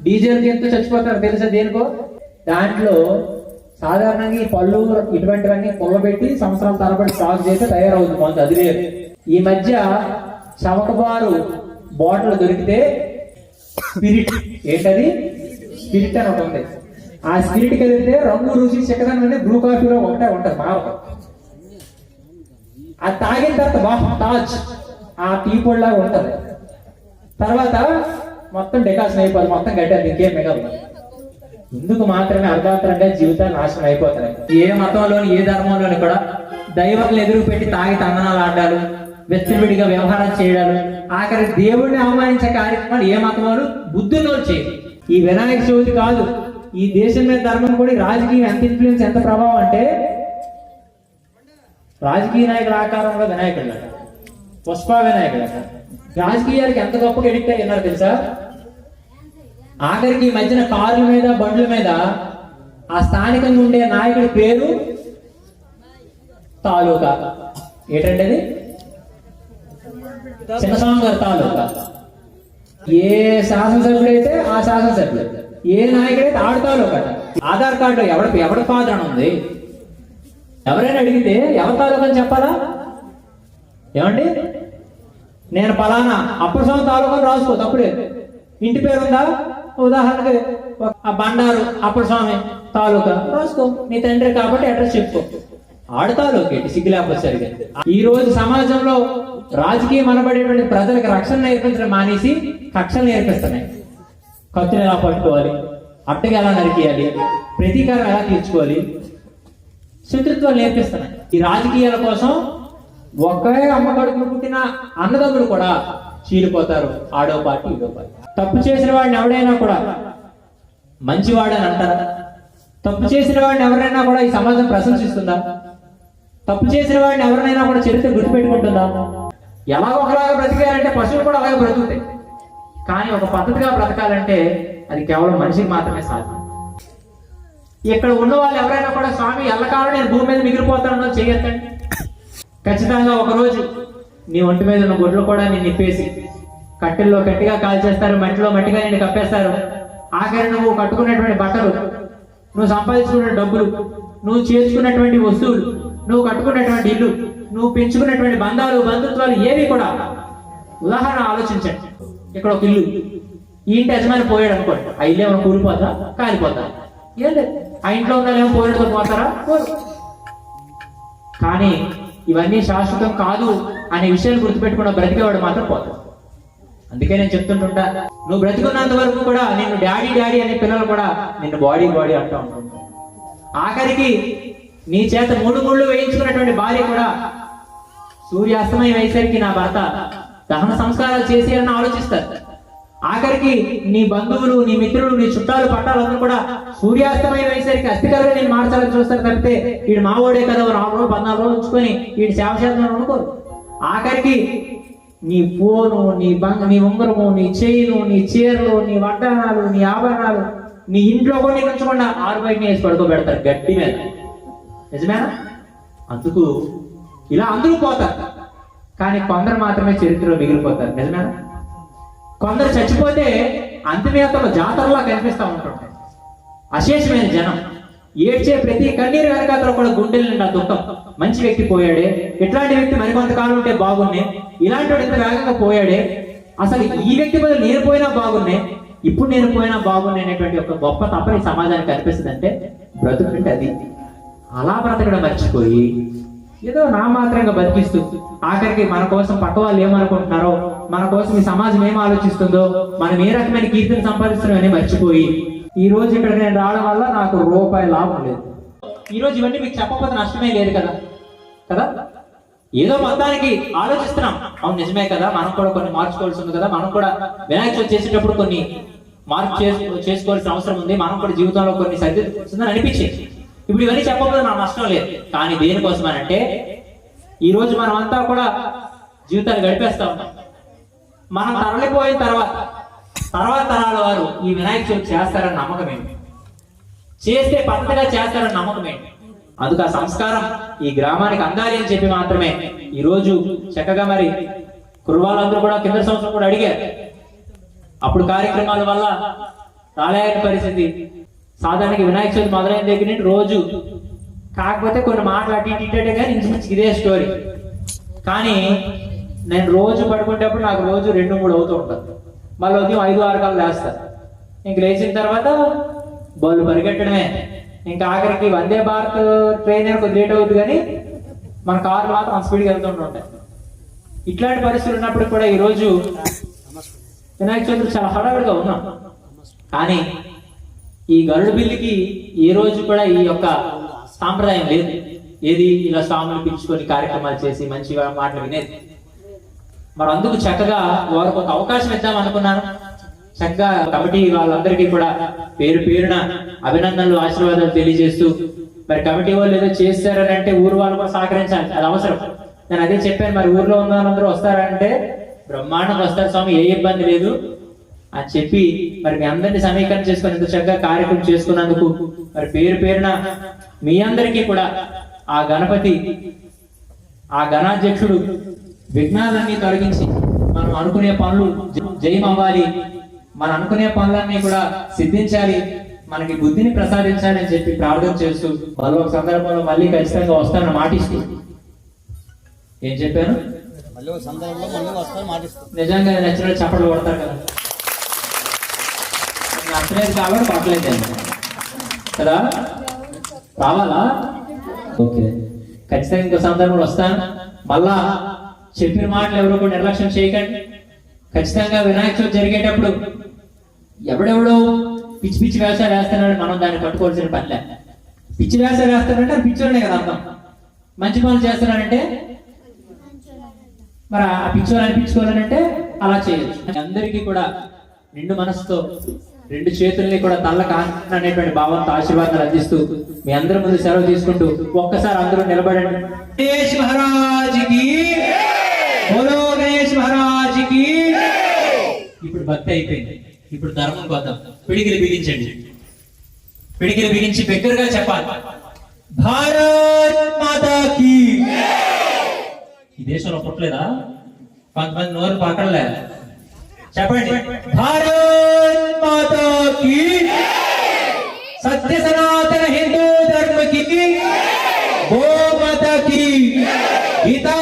డీజిల్కి ఎంతో చచ్చిపోతారు తెలుసా దేనికో? దాంట్లో సాధారణంగా ఈ పళ్ళు ఇటువంటివన్నీ పొల్లబెట్టి సంవత్సరాల తరబడి స్టాక్ చేస్తే తయారవుతుంది మందు, అది లేదు. ఈ మధ్య చవకబారు బాటిల్ దొరికితే స్పిరిట్, ఏంటది స్పిరిట్ అని ఒకటి ఉంది, ఆ స్పిరిట్ కలిపితే రంగు రుచి చిక్కదనం బ్లూ కాఫీలో ఒకటే ఉంటది మారకం. అది తాగిన తర్వాత తాజ్ ఆ టీ పొడిలాగా ఉంటది, తర్వాత మొత్తం డెకాషన్ అయిపోతుంది, మొత్తం గడ్డాలి, ఇంకేం మిగలదు. ఇందుకు మాత్రమే అర్ధాంతరంగా జీవితాలు నాశనం అయిపోతాయి. ఏ మతంలోని ఏ ధర్మంలోని కూడా దైవాలను ఎదురు పెట్టి తాగి తందనాలు ఆడాలు, వెచ్చవిడిగా వ్యవహారం చేయడాలు, ఆఖరి దేవుడిని అవమానించే కార్యక్రమాలు ఏ మతం వాళ్ళు బుద్ధుల్లో చేయరు. ఈ వినాయక చవితి కాదు, ఈ దేశం మీద ధర్మం కూడా రాజకీయం ఎంత ఇన్ఫ్లుయెన్స్, ఎంత ప్రభావం అంటే రాజకీయ నాయకుల ఆకారంలో వినాయకుడు, పుష్ప వినాయకుడు, రాజకీయాలకి ఎంత గొప్పగా ఎడిక్ట్ అయ్యి ఉన్నారు తెలుసా? ఆఖరికి ఈ మధ్యన కార్ల మీద బండ్ల మీద ఆ స్థానికంగా ఉండే నాయకుడి పేరు తాలూకా, ఏంటంటే అది చిన్నస్వామి గారి తాలూకా. ఏ శాసనసభ్యుడైతే ఆ శాసనసభ్యుడు, ఏ నాయకుడైతే ఆడు తాలూకా. ఆధార్ కార్డు ఎవడి ఫాదర్ అని ఉంది, ఎవరైనా అడిగితే ఎవరి తాలూకా అని చెప్పాలా? ఏమండి నేను పలానా అప్పుడు స్వామి తాలూకా రాసుకో, తప్పుడే. ఇంటి పేరు ఉందా, ఉదాహరణకి ఆ బండారు అప్పుడు స్వామి తాలూకా రాసుకో, నీ తండ్రి కాబట్టి అడ్రస్ చెప్పుకో. ఆడతాలోకేంటి సిగ్గు లేకపోతే సరిగా. ఈ రోజు సమాజంలో రాజకీయం అనబడేటువంటి ప్రజలకు రక్షణ నేర్పించడం మానేసి కక్షలు నేర్పిస్తున్నాయి. కత్తులు ఎలా పట్టుకోవాలి, అట్టగా ఎలా నరికేయాలి, ప్రతీకారం ఎలా తీర్చుకోవాలి, శత్రుత్వాలు నేర్పిస్తున్నాయి. ఈ రాజకీయాల కోసం ఒకే అమ్మ కడుపును పుట్టిన అన్నదమ్ములు కూడా చీలిపోతారు, ఆడో పార్టీ ఈడో పార్టీ. తప్పు చేసిన వాడిని ఎవడైనా కూడా మంచివాడని అంటారా? తప్పు చేసిన వాడిని ఎవరైనా కూడా ఈ సమాజం ప్రశంసిస్తుందా? తప్పు చేసిన వాడిని ఎవరినైనా కూడా చరిత్ర గుర్తుపెట్టుకుంటుందా? ఎలా ఒకలాగా బ్రతికారంటే పశువులు కూడా అలాగే బ్రతుకుతాయి, కానీ ఒక పద్ధతిగా బ్రతకాలంటే అది కేవలం మనిషికి మాత్రమే సాధ్యం. ఇక్కడ ఉన్న వాళ్ళు ఎవరైనా కూడా స్వామి ఎల్లకాలం నేను భూమి మీద మిగిలిపోతానో చేయొద్దండి. ఖచ్చితంగా ఒకరోజు నీ ఒంటి మీద ఉన్న గుడ్లు కూడా నేను నిప్పేసి కట్టెల్లో గట్టిగా కాల్చేస్తారు, మట్టిలో మట్టిగా నేను కప్పేస్తారు. ఆఖరి నువ్వు కట్టుకున్నటువంటి బట్టలు, నువ్వు సంపాదించుకున్న డబ్బులు, నువ్వు చేర్చుకున్నటువంటి వస్తువులు, నువ్వు కట్టుకున్నటువంటి ఇల్లు, నువ్వు పెంచుకున్నటువంటి బంధాలు బంధుత్వాలు ఏవి కూడా, ఉదాహరణ ఆలోచించండి. ఇక్కడ ఒక ఇల్లు, ఈ ఇంటి యజమాని పోయాడు అనుకోండి, ఆ ఇల్లు ఏమైనా కూలిపోతా కాలిపోతా? ఏం లేదు. ఆ ఇంట్లో ఉన్న ఏమో పోయినతో పోతారా? పోరు. కానీ ఇవన్నీ శాశ్వతం కాదు అనే విషయాలు గుర్తుపెట్టుకున్న బ్రతికేవాడు మాత్రం పోతాడు. అందుకే నేను చెప్తుంటా, నువ్వు బ్రతికున్నంత వరకు కూడా నిన్ను డాడీ డాడీ అనే పిల్లలు కూడా నిన్ను బాడీ బాడీ అంటూ ఉంటారు. ఆఖరికి నీ చేత 3 ముళ్ళు వేయించుకున్నటువంటి భార్య కూడా సూర్యాస్తమయం అయ్యేసరికి నా భర్త దహన సంస్కారాలు చేసేయాలని ఆలోచిస్తారు. ఆఖరికి నీ బంధువులు, నీ మిత్రులు, నీ చుట్టాలు పట్టాలందరూ కూడా సూర్యాస్తమయం అయ్యేసరికి అస్థికలుగా నేను మార్చాలని చూస్తారు తప్పితే వీడు మావోడే కదా 4 రోజులు 14 రోజులు ఉంచుకొని వీడి సేవ చేద్దామని అనుకోరు. ఆఖరికి నీ ఫోను, నీ ఉంగరము, నీ చైను, నీ చీరలు, నీ వడ్డానాలు, నీ ఆభరణాలు, నీ ఇంట్లో కూడా నీకు ఉంచకుండా ఆరు బయట వేసి పడుకోబెడతారు గడ్డి మీద. నిజమేనా? అందుకు ఇలా అందరూ పోతారు, కానీ కొందరు మాత్రమే చరిత్రలో మిగిలిపోతారు. నిజమేనా? కొందరు చచ్చిపోతే అంతిమయాత్రలో జాతరలా కనిపిస్తూ ఉంటుంటాయి. అశేషమైన జనం ఏడ్చే ప్రతి కన్నీరు వెనకాతలో కూడా గుండెల నిండా దుఃఖం. మంచి వ్యక్తి పోయాడే, ఇట్లాంటి వ్యక్తి మరికొంతకాలం ఉంటే బాగున్నే, ఇలాంటి వాడు ఇంత వేగంగా పోయాడే, అసలు ఈ వ్యక్తి బదులు నేను పోయినా బాగున్నే, ఇప్పుడు నేను పోయినా బాగున్నే అనేటువంటి ఒక గొప్ప తపన ఈ సమాజానికి కనిపిస్తుంది. అంటే బ్రతుకుంటే అది అలా బ్రతకడం మర్చిపోయి ఏదో నా మాత్రంగా బతికిస్తూ ఆఖరికి మన కోసం పక్క వాళ్ళు ఏమనుకుంటున్నారో, మన కోసం ఈ సమాజం ఏం ఆలోచిస్తుందో, మనం ఏ రకమైన కీర్తిని సంపాదిస్తున్నామని మర్చిపోయి ఈ రోజు ఇక్కడ నేను రావడం వల్ల నాకు రూపాయి లాభం లేదు. ఈ రోజు ఇవన్నీ మీకు చెప్పకపోతే నష్టమే లేదు కదా. ఏదో మొత్తానికి ఆలోచిస్తున్నాం. అవును నిజమే కదా, మనం కూడా కొన్ని మార్చుకోవాల్సి ఉంది కదా, మనం కూడా వినాయక చవితి చేసేటప్పుడు కొన్ని మార్పు చేసుకోవాల్సిన అవసరం ఉంది, మనం కూడా జీవితంలో కొన్ని సరిదిద్దుకుంటుందని అనిపించింది. ఇప్పుడు ఇవన్నీ చెప్పకపోతే నాకు నష్టం లేదు. కానీ దేనికోసం అని అంటే ఈ రోజు మనం అంతా కూడా జీవితాలు గడిపేస్తా ఉంటాం. మనం తరలిపోయిన తర్వాత తరాల వారు ఈ వినాయక చవితి చేస్తారని నమ్మకం ఏంటి, చేస్తే పద్ధతిగా చేస్తారని నమ్మకం ఏంటి? అందుకు ఆ సంస్కారం ఈ గ్రామానికి అందాలి అని చెప్పి మాత్రమే ఈ రోజు చక్కగా మరి కుర్వాళ్ళందరూ కూడా కింద సంవత్సరం కూడా అడిగారు. అప్పుడు కార్యక్రమాల వల్ల రాలేని పరిస్థితి. సాధారణంగా వినాయక చవితి మొదలైన దగ్గర నుండి రోజు కాకపోతే కొన్ని మాటలు అటు ఇటే కానీ ఇంచుమించు ఇదే స్టోరీ. కానీ నేను రోజు పడుకునేటప్పుడు నాకు రోజు 2-3 అవుతూ ఉంటుంది. మళ్ళీ ఉదయం 5-6 కాలు లేస్తారు. ఇంక లేచిన తర్వాత బళ్ళు పరిగెట్టడమే. ఇంకా ఆఖరికి వందే భారత్ ట్రైన్ కొద్ది లేట్ అవుతుంది, కానీ మన కార్లు మాత్రం స్పీడ్గా వెళ్తుంటుంటాయి. ఇట్లాంటి పరిస్థితులు ఉన్నప్పుడు కూడా ఈరోజు వినాయక చవితి చాలా హడావిడిగా ఉన్నాం. కానీ ఈ గరుడు బిల్లుకి ఏ రోజు కూడా ఈ యొక్క సాంప్రదాయం లేదు. ఏది ఇలా స్వాములు పిలుచుకొని కార్యక్రమాలు చేసి మంచి మాటలు వినేది. మరి అందుకు చక్కగా వారికి ఒక అవకాశం ఇద్దాం అనుకున్నాను. చక్కగా కమిటీ వాళ్ళందరికీ కూడా పేరు పేరున అభినందనలు, ఆశీర్వాదాలు తెలియజేస్తూ, మరి కమిటీ వాళ్ళు ఏదో చేస్తారని అంటే ఊరు వాళ్ళు కూడా సహకరించాలి, అది అవసరం. నేను అదే చెప్పాను, మరి ఊర్లో ఉన్న వాళ్ళందరూ వస్తారంటే బ్రహ్మాండంగా వస్తారు స్వామి, ఏ ఇబ్బంది లేదు అని చెప్పి మరి మీ అందరినీ సమీకరణ చేసుకొని ఇంత చక్కగా కార్యక్రమం చేసుకున్నందుకు మరి పేరు పేరున మీ అందరికీ కూడా ఆ గణపతి, ఆ గణాధ్యక్షుడు విఘ్నాలన్నీ తొలగించి మనం అనుకునే పనులు జయం అవ్వాలి, మనం అనుకునే పనులన్నీ కూడా సిద్ధించాలి, మనకి బుద్ధిని ప్రసాదించాలి అని చెప్పి ప్రార్థన చేస్తూ మరో ఒక సందర్భంలో మళ్ళీ ఖచ్చితంగా వస్తానని మాటిస్తూ ఏం చెప్పాను, నిజంగా నచ్చిన చప్పట్లు కొడతారు కదా, నచ్చలేదు కాబట్టి పట్టలేదు కదా, రావాలా? ఓకే, ఖచ్చితంగా ఇంకో సందర్భంలో వస్తాను. మళ్ళా చెప్పిన మాటలు ఎవరో కూడా నిర్లక్ష్యం చేయకండి. ఖచ్చితంగా వినాయక చవితి జరిగేటప్పుడు ఎవడెవడో పిచ్చి పిచ్చి వేషాలు వేస్తున్నాడు, మనం దాన్ని పట్టుకోవాల్సిన పనిలే. పిచ్చి వేషాలు వేస్తాడంటే అది పిచ్చోనే కదా అర్థం. మంచి పనులు చేస్తున్నాడంటే మరి ఆ పిచ్చోలు అనిపించుకోవాలంటే అలా చేయొచ్చు. అందరికీ కూడా నిండు మనసుతో 2 చేతుల్ని కూడా తల్లక అనేటువంటి భావంతో ఆశీర్వాదాలు అందిస్తూ మీ అందరి ముందు సెలవు తీసుకుంటూ ఒక్కసారి అందరూ నిలబడండి. గణేష్ మహారాజ్కి, బోలో గణేష్ మహారాజ్కి. ఇప్పుడు భక్తి అయిపోయింది, ఇప్పుడు ధర్మం కొద్దాం. పిడికిలు బిగించండి, పిడికిలు బిగించి బిగ్గరగా చెప్పాలి, భారత్ మాతాకి. ఈ దేశంలో పుట్టలేదా? కొంతమంది నోరు పక్కడలే, చెప్పండి, భారత్ మాతాకి, సత్య సనాతన హిందూ ధర్మ కి, గో మాతా की, గీతా